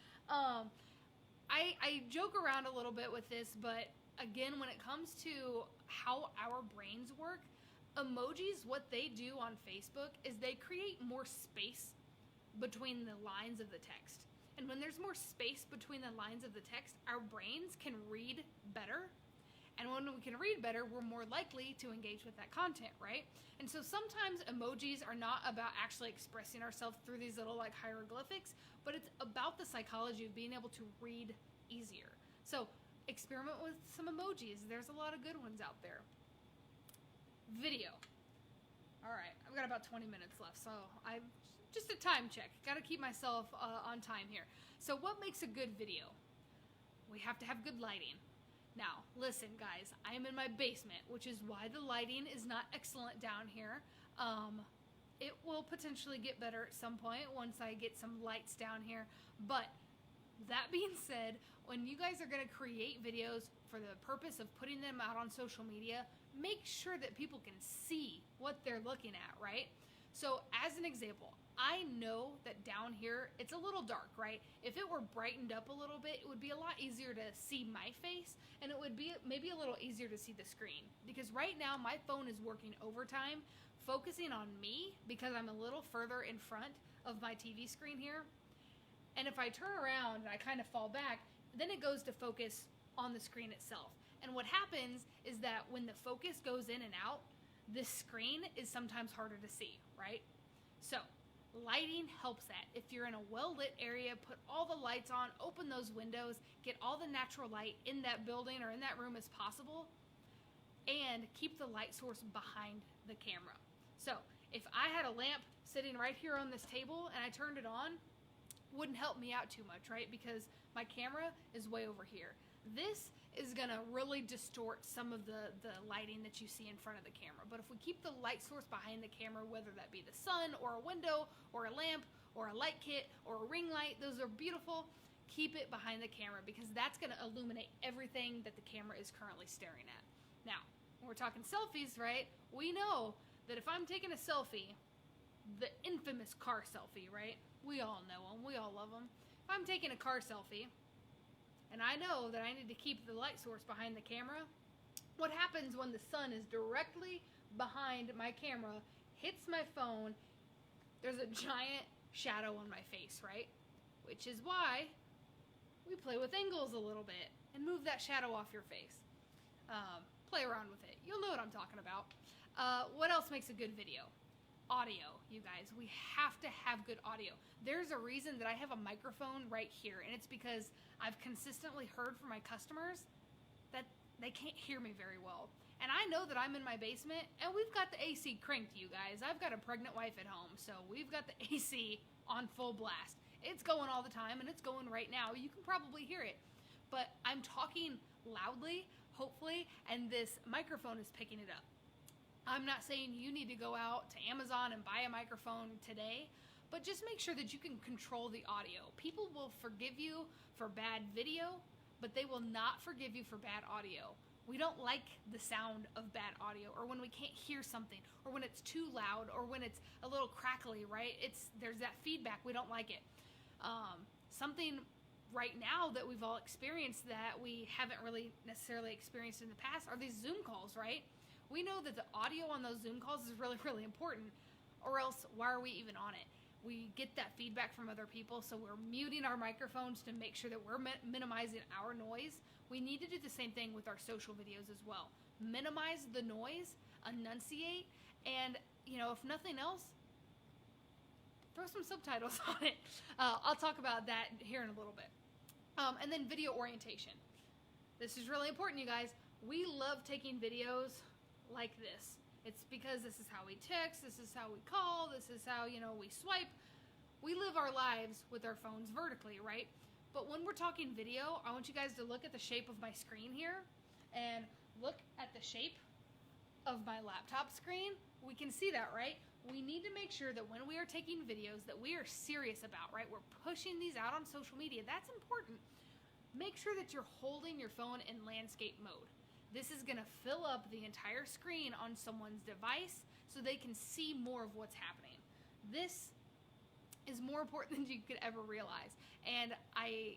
I joke around a little bit with this, but again, when it comes to how our brains work, emojis, what they do on Facebook is they create more space between the lines of the text. And when there's more space between the lines of the text, our brains can read better. And when we can read better, we're more likely to engage with that content, right? And so sometimes emojis are not about actually expressing ourselves through these little like hieroglyphics, but it's about the psychology of being able to read easier. So experiment with some emojis. There's a lot of good ones out there. Video. All right, I've got about 20 minutes left, so just a time check. Got to keep myself on time here. So what makes a good video? We have to have good lighting. Now, listen, guys, I am in my basement, which is why the lighting is not excellent down here. It will potentially get better at some point once I get some lights down here, but That being said, when you guys are going to create videos for the purpose of putting them out on social media, make sure that people can see what they're looking at, right? So as an example, I know that down here it's a little dark, right? If it were brightened up a little bit, it would be a lot easier to see my face, and it would be maybe a little easier to see the screen. Because right now my phone is working overtime, focusing on me because I'm a little further in front of my TV screen here. And if I turn around and I kind of fall back, then it goes to focus on the screen itself. And what happens is that when the focus goes in and out, this screen is sometimes harder to see, right? So lighting helps that. If you're in a well-lit area, put all the lights on, open those windows, get all the natural light in that building or in that room as possible, and keep the light source behind the camera. So if I had a lamp sitting right here on this table and I turned it on, wouldn't help me out too much, right? Because my camera is way over here. This is gonna really distort some of the lighting that you see in front of the camera. But if we keep the light source behind the camera, whether that be the sun or a window or a lamp or a light kit or a ring light, those are beautiful. Keep it behind the camera because that's gonna illuminate everything that the camera is currently staring at. Now, when we're talking selfies, right? We know that if I'm taking a selfie, the infamous car selfie, right? We all know them. We all love them. If I'm taking a car selfie and I know that I need to keep the light source behind the camera, what happens when the sun is directly behind my camera, hits my phone, there's a giant shadow on my face, right? Which is why we play with angles a little bit and move that shadow off your face. Play around with it. You'll know what I'm talking about. What else makes a good video? Audio, you guys. We have to have good audio. There's a reason that I have a microphone right here, and it's because I've consistently heard from my customers that they can't hear me very well. And I know that I'm in my basement, and we've got the AC cranked, you guys. I've got a pregnant wife at home, so we've got the AC on full blast. It's going all the time, and it's going right now. You can probably hear it. But I'm talking loudly, hopefully, and this microphone is picking it up. I'm not saying you need to go out to Amazon and buy a microphone today, but just make sure that you can control the audio. People will forgive you for bad video, but they will not forgive you for bad audio. We don't like the sound of bad audio, or when we can't hear something, or when it's too loud, or when it's a little crackly, right? There's that feedback. We don't like it. Something right now that we've all experienced that we haven't really necessarily experienced in the past are these Zoom calls, right? We know that the audio on those Zoom calls is really, really important, or else why are we even on it? We get that feedback from other people, so we're muting our microphones to make sure that we're minimizing our noise. We need to do the same thing with our social videos as well. Minimize the noise, enunciate, and, if nothing else, throw some subtitles on it. I'll talk about that here in a little bit. And then video orientation. This is really important, you guys. We love taking videos like this. It's because this is how we text, this is how we call, this is how, we swipe. We live our lives with our phones vertically, right? But when we're talking video, I want you guys to look at the shape of my screen here and look at the shape of my laptop screen. We can see that, right? We need to make sure that when we are taking videos that we are serious about, right? We're pushing these out on social media. That's important. Make sure that you're holding your phone in landscape mode. This is going to fill up the entire screen on someone's device so they can see more of what's happening. This is more important than you could ever realize. And I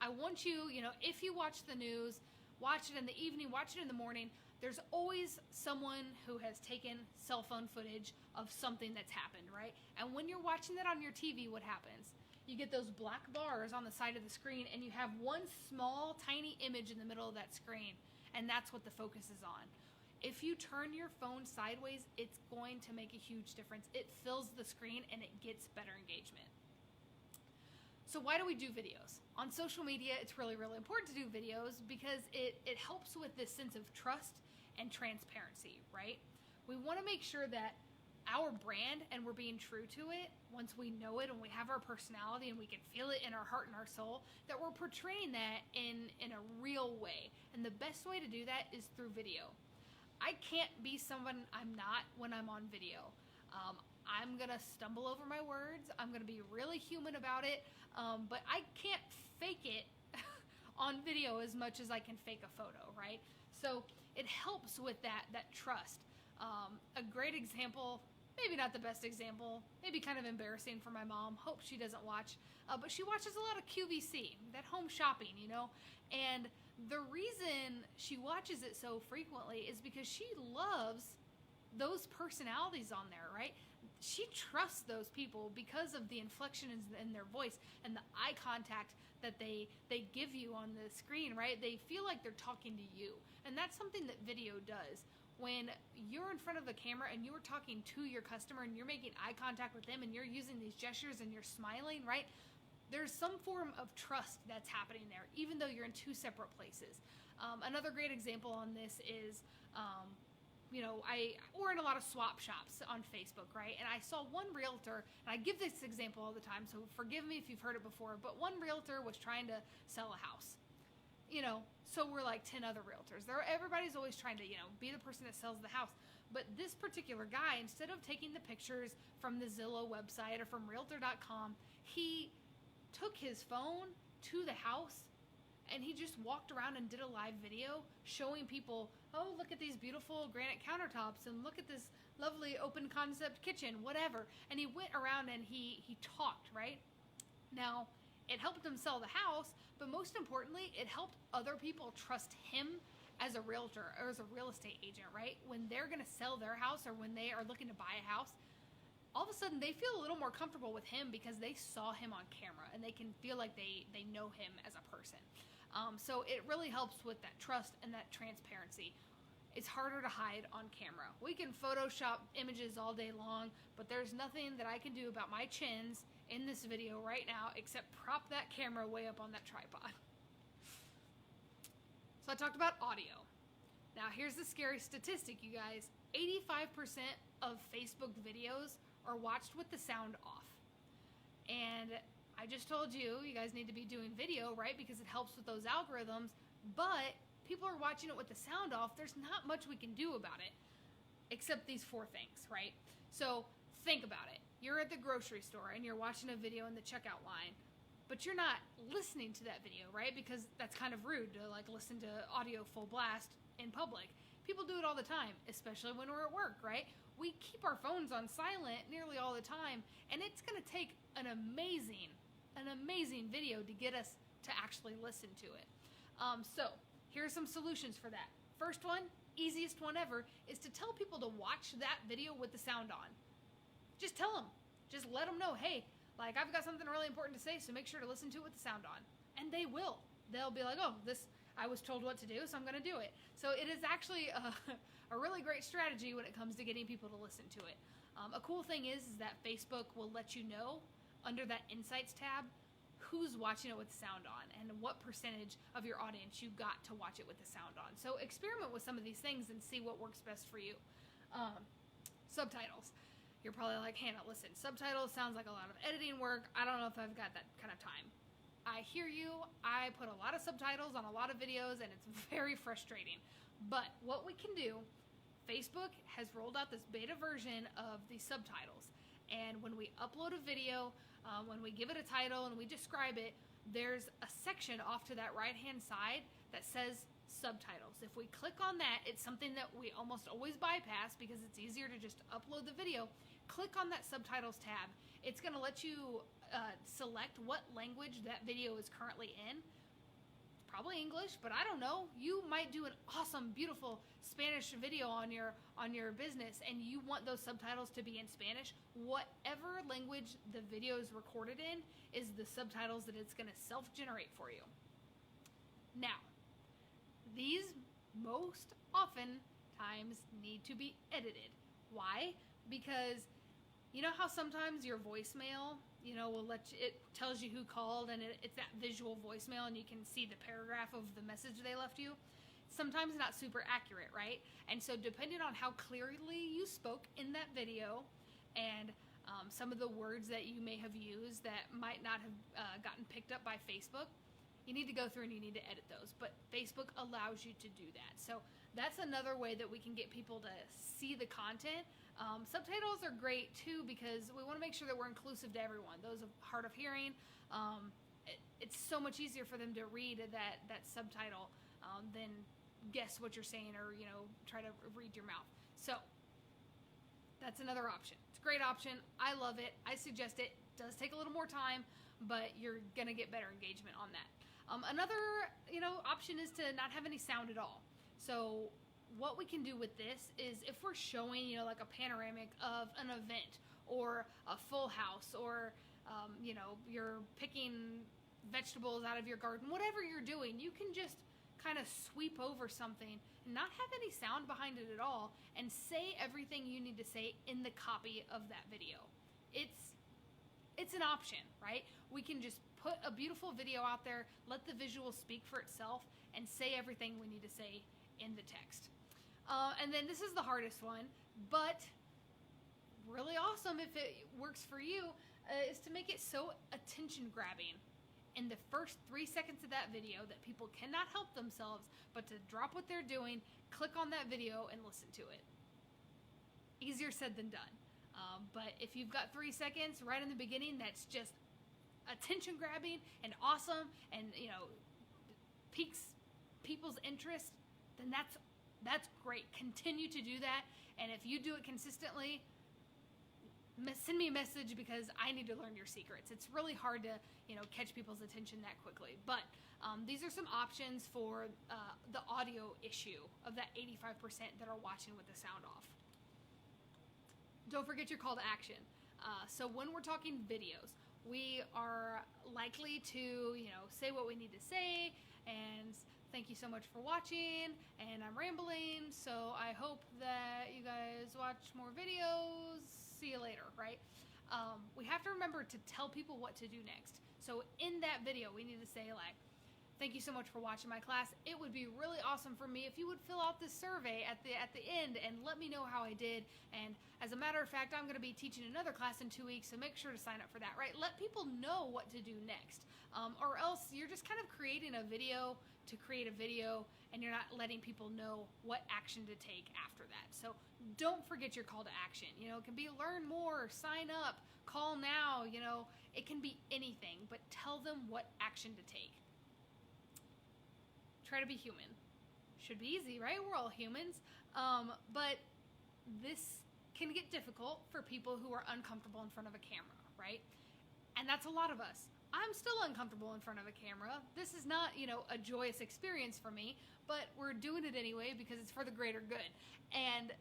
want you, if you watch the news, watch it in the evening, watch it in the morning, there's always someone who has taken cell phone footage of something that's happened, right? And when you're watching that on your TV, what happens? You get those black bars on the side of the screen, and you have one small, tiny image in the middle of that screen. And that's what the focus is on. If you turn your phone sideways, it's going to make a huge difference. It fills the screen and it gets better engagement. So why do we do videos? On social media, it's really, really important to do videos because it helps with this sense of trust and transparency, right? We want to make sure that our brand, and we're being true to it, once we know it and we have our personality and we can feel it in our heart and our soul, that we're portraying that in a real way. And the best way to do that is through video. I can't be someone I'm not when I'm on video. I'm going to stumble over my words. I'm going to be really human about it. But I can't fake it on video as much as I can fake a photo, right? So it helps with that trust. A great example, maybe not the best example, maybe kind of embarrassing for my mom. Hope she doesn't watch, but she watches a lot of QVC, that home shopping, and the reason she watches it so frequently is because she loves those personalities on there, right? She trusts those people because of the inflection in their voice and the eye contact that they give you on the screen, right? They feel like they're talking to you. And that's something that video does. When you're in front of the camera and you're talking to your customer and you're making eye contact with them and you're using these gestures and you're smiling, right? There's some form of trust that's happening there, even though you're in two separate places. Another great example on this is, we're in a lot of swap shops on Facebook, right? And I saw one realtor, and I give this example all the time, so forgive me if you've heard it before, but one realtor was trying to sell a house. So we're like 10 other realtors. Everybody's always trying to, be the person that sells the house. But this particular guy, instead of taking the pictures from the Zillow website or from Realtor.com, he took his phone to the house and he just walked around and did a live video showing people, oh, look at these beautiful granite countertops and look at this lovely open concept kitchen, whatever. And he went around and he talked, right? Now, it helped him sell the house, but most importantly, it helped other people trust him as a realtor or as a real estate agent, right? When they're going to sell their house or when they are looking to buy a house, all of a sudden they feel a little more comfortable with him because they saw him on camera and they can feel like they know him as a person. So it really helps with that trust and that transparency. It's harder to hide on camera. We can Photoshop images all day long, but there's nothing that I can do about my chins in this video right now except prop that camera way up on that tripod. So I talked about audio. Now here's the scary statistic, you guys. 85% of Facebook videos are watched with the sound off. And I just told you guys need to be doing video, right? Because it helps with those algorithms, but people are watching it with the sound off. There's not much we can do about it except these 4 things, right? So think about it. You're at the grocery store and you're watching a video in the checkout line, but you're not listening to that video, right? Because that's kind of rude to listen to audio full blast in public. People do it all the time, especially when we're at work, right? We keep our phones on silent nearly all the time, and it's going to take an amazing video to get us to actually listen to it. So here are some solutions for that. First one, easiest one ever, is to tell people to watch that video with the sound on. Just tell them. Just let them know, hey, I've got something really important to say, so make sure to listen to it with the sound on. And they will. They'll be like, oh, I was told what to do, so I'm going to do it. So it is actually a really great strategy when it comes to getting people to listen to it. A cool thing is that Facebook will let you know under that Insights tab who's watching it with the sound on and what percentage of your audience you got to watch it with the sound on. So experiment with some of these things and see what works best for you. Subtitles. You're probably like, Hannah, listen, subtitles sounds like a lot of editing work. I don't know if I've got that kind of time. I hear you. I put a lot of subtitles on a lot of videos and it's very frustrating. But what we can do, Facebook has rolled out this beta version of the subtitles. And when we upload a video, when we give it a title and we describe it, there's a section off to that right-hand side that says subtitles. If we click on that, it's something that we almost always bypass because it's easier to just upload the video. Click on that subtitles tab. It's going to let you select what language that video is currently in. Probably English, but I don't know. You might do an awesome, beautiful Spanish video on your business and you want those subtitles to be in Spanish. Whatever language the video is recorded in is the subtitles that it's going to self-generate for you. Now, these most often times need to be edited. Why? Because you know how sometimes your voicemail, will it tells you who called and it's that visual voicemail and you can see the paragraph of the message they left you? Sometimes not super accurate, right? And so depending on how clearly you spoke in that video and some of the words that you may have used that might not have gotten picked up by Facebook, you need to go through and you need to edit those. But Facebook allows you to do that. So that's another way that we can get people to see the content Subtitles are great too because we want to make sure that we're inclusive to everyone. Those of hard of hearing, it's so much easier for them to read that subtitle than guess what you're saying or try to read your mouth. So that's another option. It's a great option. I love it. I suggest it. It does take a little more time, but you're gonna get better engagement on that. Another option is to not have any sound at all. So what we can do with this is if we're showing like a panoramic of an event or a full house or you're picking vegetables out of your garden, whatever you're doing, you can just kind of sweep over something and not have any sound behind it at all and say everything you need to say in the copy of that video. It's an option, right? We can just put a beautiful video out there, let the visual speak for itself, and say everything we need to say in the text. And then this is the hardest one, but really awesome if it works for you, is to make it so attention grabbing in the first 3 seconds of that video that people cannot help themselves but to drop what they're doing, click on that video, and listen to it. Easier said than done. But if you've got 3 seconds right in the beginning that's just attention grabbing and awesome and piques people's interest, then that's great. Continue to do that, and if you do it consistently, send me a message because I need to learn your secrets. It's really hard to catch people's attention that quickly, but these are some options for the audio issue of that 85% that are watching with the sound off. Don't forget your call to action. So when we're talking videos, we are likely to say what we need to say and thank you so much for watching, and I'm rambling, so I hope that you guys watch more videos. See you later, right? We have to remember to tell people what to do next. So in that video, we need to say thank you so much for watching my class. It would be really awesome for me if you would fill out this survey at the end and let me know how I did. And as a matter of fact, I'm going to be teaching another class in 2 weeks, so make sure to sign up for that, right? Let people know what to do next. Or else you're just kind of creating a video to create a video, and you're not letting people know what action to take after that. So don't forget your call to action. It can be learn more, sign up, call now, it can be anything, but tell them what action to take. Try to be human. Should be easy, right? We're all humans. But this can get difficult for people who are uncomfortable in front of a camera, right? And that's a lot of us. I'm still uncomfortable in front of a camera. This is not, a joyous experience for me, but we're doing it anyway because it's for the greater good. And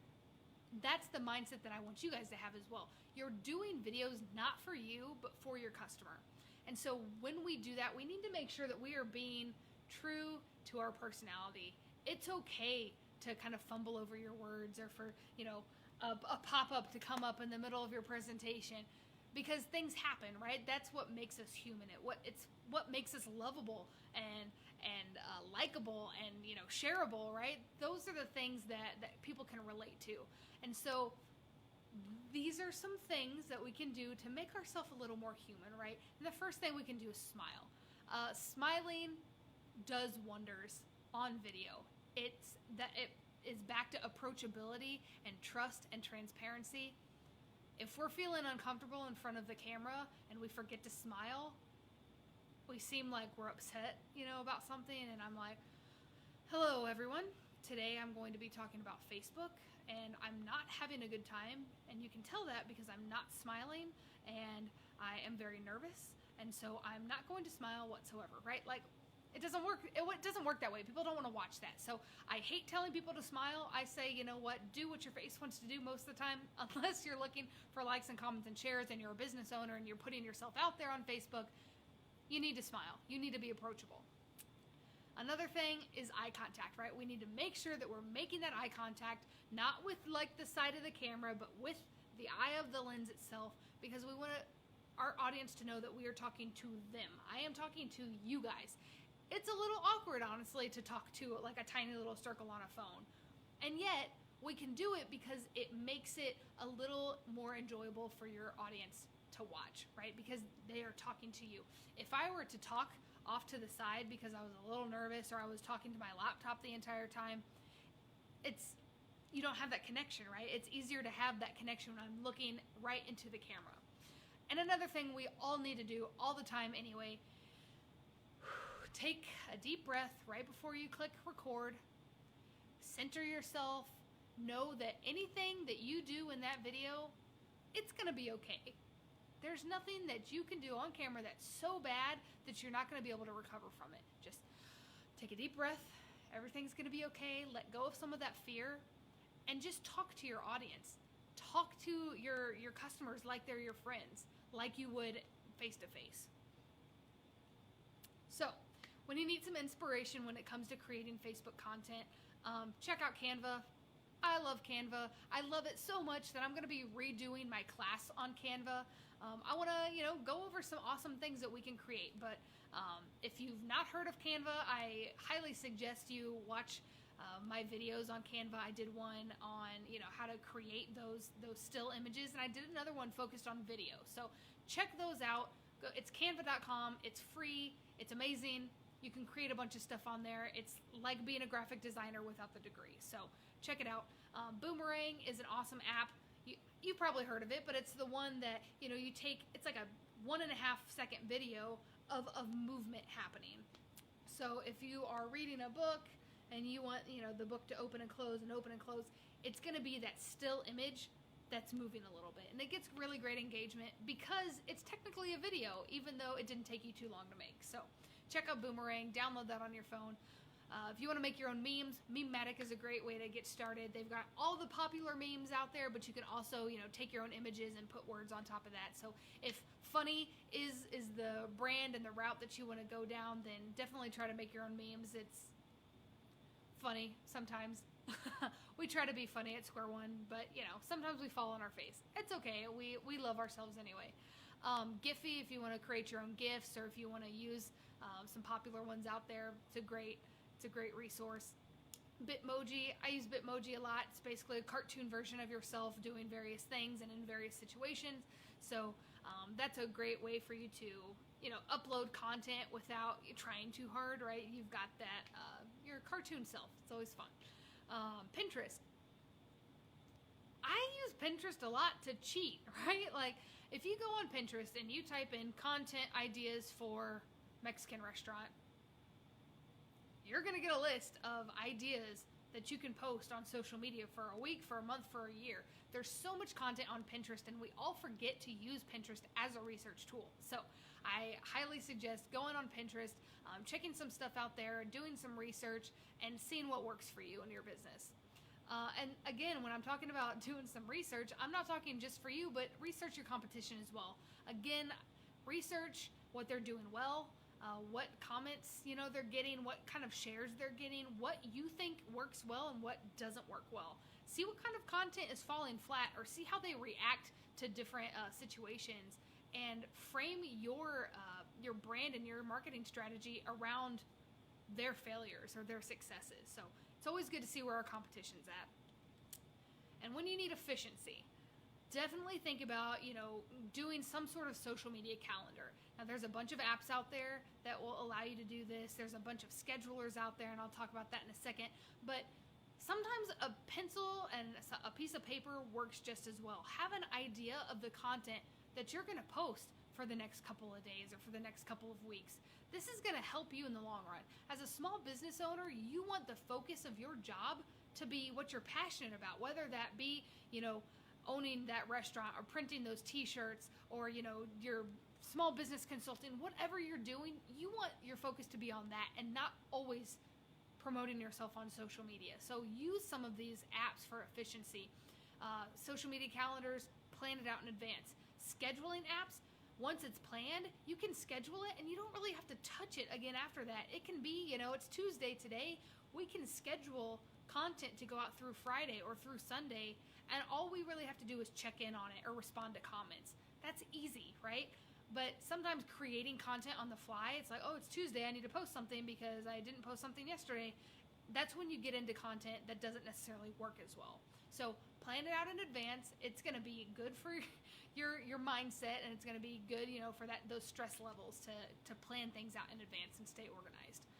that's the mindset that I want you guys to have as well. You're doing videos not for you, but for your customer. And so when we do that, we need to make sure that we are being true to our personality. It's okay to kind of fumble over your words or for, a pop-up to come up in the middle of your presentation. Because things happen, right? That's what makes us human. It's what makes us lovable and likable and shareable, right? Those are the things that people can relate to. And so these are some things that we can do to make ourselves a little more human, right? And the first thing we can do is smile. Smiling does wonders on video. It is back to approachability and trust and transparency. If we're feeling uncomfortable in front of the camera and we forget to smile, we seem like we're upset, about something, and I'm like, hello everyone. Today I'm going to be talking about Facebook, and I'm not having a good time, and you can tell that because I'm not smiling, and I am very nervous, and so I'm not going to smile whatsoever, right? It doesn't work. It doesn't work that way. People don't want to watch that. So I hate telling people to smile. I say, do what your face wants to do most of the time, unless you're looking for likes and comments and shares and you're a business owner and you're putting yourself out there on Facebook. You need to smile. You need to be approachable. Another thing is eye contact, right? We need to make sure that we're making that eye contact, not with the side of the camera, but with the eye of the lens itself, because we want our audience to know that we are talking to them. I am talking to you guys. It's a little awkward, honestly, to talk to a tiny little circle on a phone. And yet, we can do it because it makes it a little more enjoyable for your audience to watch, right? Because they are talking to you. If I were to talk off to the side because I was a little nervous or I was talking to my laptop the entire time, it's you don't have that connection, right? It's easier to have that connection when I'm looking right into the camera. And another thing we all need to do all the time anyway, take a deep breath right before you click record, center yourself, know that anything that you do in that video, it's gonna be okay. There's nothing that you can do on camera that's so bad that you're not gonna be able to recover from it. Just take a deep breath, everything's gonna be okay, let go of some of that fear, and just talk to your audience. Talk to your customers like they're your friends, like you would face to face. So, when you need some inspiration when it comes to creating Facebook content, check out Canva. I love Canva. I love it so much that I'm going to be redoing my class on Canva. I want to, go over some awesome things that we can create. But if you've not heard of Canva, I highly suggest you watch my videos on Canva. I did one on, how to create those still images, and I did another one focused on video. So check those out. It's canva.com. It's free. It's amazing. You can create a bunch of stuff on there. It's like being a graphic designer without the degree. So check it out. Boomerang is an awesome app. You've probably heard of it, but it's the one that, you take, it's like a 1.5 second video of movement happening. So if you are reading a book and you want, the book to open and close, it's going to be that still image that's moving a little bit. And it gets really great engagement because it's technically a video, even though it didn't take you too long to make. So check out Boomerang, download that on your phone. If you want to make your own memes, Memematic is a great way to get started. They've got all the popular memes out there, but you can also, take your own images and put words on top of that. So if funny is the brand and the route that you want to go down, then definitely try to make your own memes. It's funny sometimes. We try to be funny at Square One, but sometimes we fall on our face. It's okay. We love ourselves anyway. Giphy, if you want to create your own GIFs, or if you want to use some popular ones out there, it's a great resource. Bitmoji, I use Bitmoji a lot. It's basically a cartoon version of yourself doing various things and in various situations. So that's a great way for you to upload content without trying too hard, right? You've got that your cartoon self. It's always fun. Pinterest. I use Pinterest a lot to cheat, right? Like, if you go on Pinterest and you type in content ideas for Mexican restaurant, you're going to get a list of ideas that you can post on social media for a week, for a month, for a year. There's so much content on Pinterest, and we all forget to use Pinterest as a research tool. So I highly suggest going on Pinterest, checking some stuff out there, doing some research, and seeing what works for you and your business. And again, when I'm talking about doing some research, I'm not talking just for you, but research your competition as well. Again, research what they're doing well, what comments they're getting, what kind of shares they're getting, what you think works well and what doesn't work well. See what kind of content is falling flat, or see how they react to different situations, and frame your brand and your marketing strategy around their failures or their successes. So it's always good to see where our competition's at. And when you need efficiency, definitely think about, doing some sort of social media calendar. Now, there's a bunch of apps out there that will allow you to do this. There's a bunch of schedulers out there, and I'll talk about that in a second. But sometimes a pencil and a piece of paper works just as well. Have an idea of the content that you're going to post for the next couple of days or for the next couple of weeks. This is going to help you in the long run. As a small business owner, you want the focus of your job to be what you're passionate about, whether that be, owning that restaurant or printing those t-shirts, or, your small business consulting, whatever you're doing, you want your focus to be on that and not always promoting yourself on social media. So use some of these apps for efficiency. Social media calendars, plan it out in advance. Scheduling apps, once it's planned, you can schedule it and you don't really have to touch it again after that. It can be, it's Tuesday today. We can schedule content to go out through Friday or through Sunday, and all we really have to do is check in on it or respond to comments. That's easy, right? But sometimes creating content on the fly, it's like, oh, it's Tuesday, I need to post something because I didn't post something yesterday. That's when you get into content that doesn't necessarily work as well. So plan it out in advance. It's going to be good for your mindset, and it's going to be good, for those stress levels to plan things out in advance and stay organized.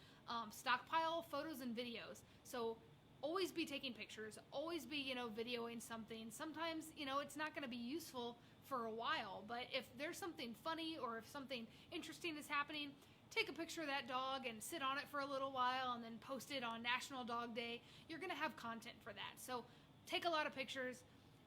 Stockpile photos and videos. So always be taking pictures, always be, videoing something. Sometimes, it's not going to be useful for a while, but if there's something funny or if something interesting is happening, take a picture of that dog and sit on it for a little while and then post it on National Dog Day. You're going to have content for that. So take a lot of pictures.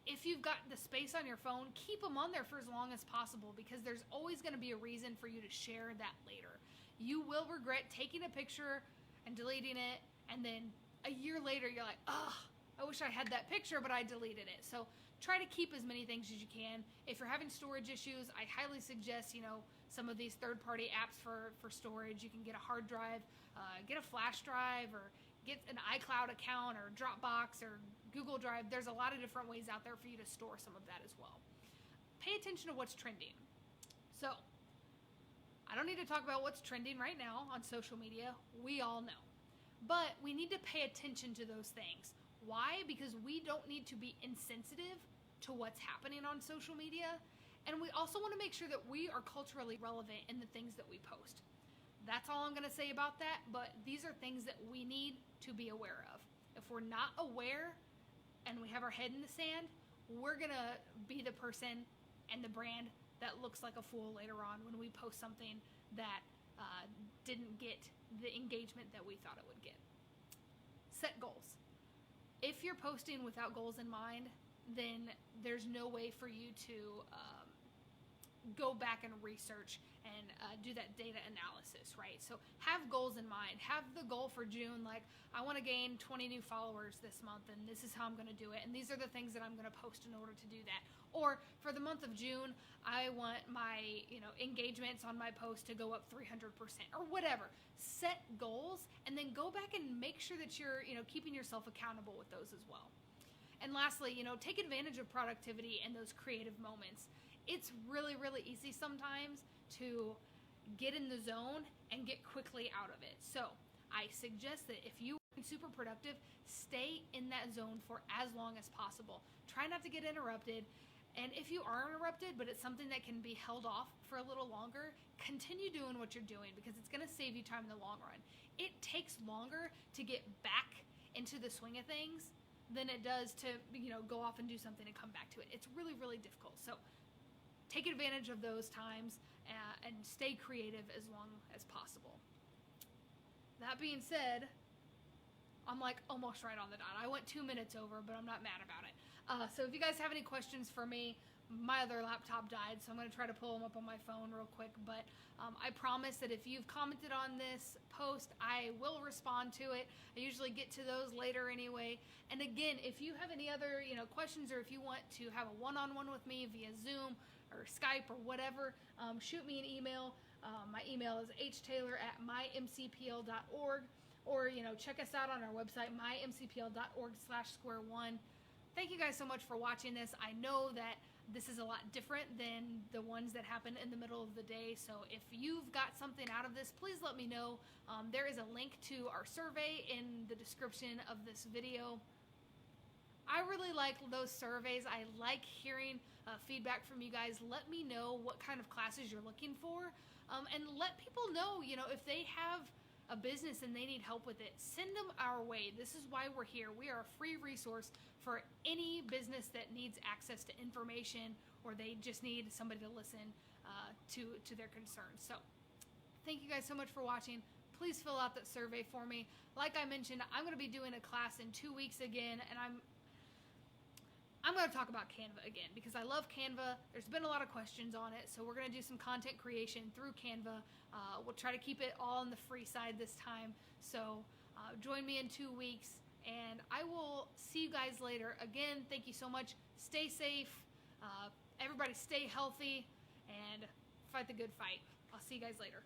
If you've got the space on your phone, keep them on there for as long as possible, because there's always going to be a reason for you to share that later. You will regret taking a picture and deleting it, and then a year later you're like, I wish I had that picture, but I deleted it. So try to keep as many things as you can. If you're having storage issues, I highly suggest, some of these third-party apps for storage. You can get a hard drive, get a flash drive, or get an iCloud account or Dropbox or Google Drive. There's a lot of different ways out there for you to store some of that as well. Pay attention to what's trending. So, I don't need to talk about what's trending right now on social media. We all know. But we need to pay attention to those things. Why? Because we don't need to be insensitive to what's happening on social media. And we also want to make sure that we are culturally relevant in the things that we post. That's all I'm going to say about that, but these are things that we need to be aware of. If we're not aware and we have our head in the sand, we're going to be the person and the brand that looks like a fool later on when we post something that didn't get the engagement that we thought it would get. Set goals. If you're posting without goals in mind, then there's no way for you to go back and research and do that data analysis, right? So have goals in mind. Have the goal for June, like, I want to gain 20 new followers this month, and this is how I'm going to do it, and these are the things that I'm going to post in order to do that. Or for the month of June, I want my engagements on my post to go up 300%, or whatever. Set goals, and then go back and make sure that you're keeping yourself accountable with those as well. And lastly, take advantage of productivity and those creative moments. It's really, really easy sometimes to get in the zone and get quickly out of it. So I suggest that if you are super productive, stay in that zone for as long as possible. Try not to get interrupted. And if you are interrupted, but it's something that can be held off for a little longer, continue doing what you're doing, because it's going to save you time in the long run. It takes longer to get back into the swing of things than it does to go off and do something and come back to it. It's really, really difficult. So take advantage of those times and stay creative as long as possible. That being said, I'm like almost right on the dot. I went 2 minutes over, but I'm not mad about it. So if you guys have any questions for me, my other laptop died, so I'm going to try to pull them up on my phone real quick. But I promise that if you've commented on this post, I will respond to it. I usually get to those later anyway. And again, if you have any other questions, or if you want to have a one-on-one with me via Zoom or Skype or whatever, shoot me an email. My email is htayler@mymcpl.org, or check us out on our website, mymcpl.org/square1. Thank you guys so much for watching this. I know that this is a lot different than the ones that happen in the middle of the day, so if you've got something out of this, please let me know. There is a link to our survey in the description of this video. I really like those surveys. I like hearing feedback from you guys. Let me know what kind of classes you're looking for, and let people know, if they have a business and they need help with it, send them our way. This is why we're here. We are a free resource for any business that needs access to information, or they just need somebody to listen to their concerns. So thank you guys so much for watching. Please fill out that survey for me. Like I mentioned, I'm going to be doing a class in 2 weeks again, and I'm going to talk about Canva again, because I love Canva. There's been a lot of questions on it, so we're going to do some content creation through Canva. We'll try to keep it all on the free side this time. So join me in 2 weeks, and I will see you guys later. Again, thank you so much. Stay safe. Everybody stay healthy, and fight the good fight. I'll see you guys later.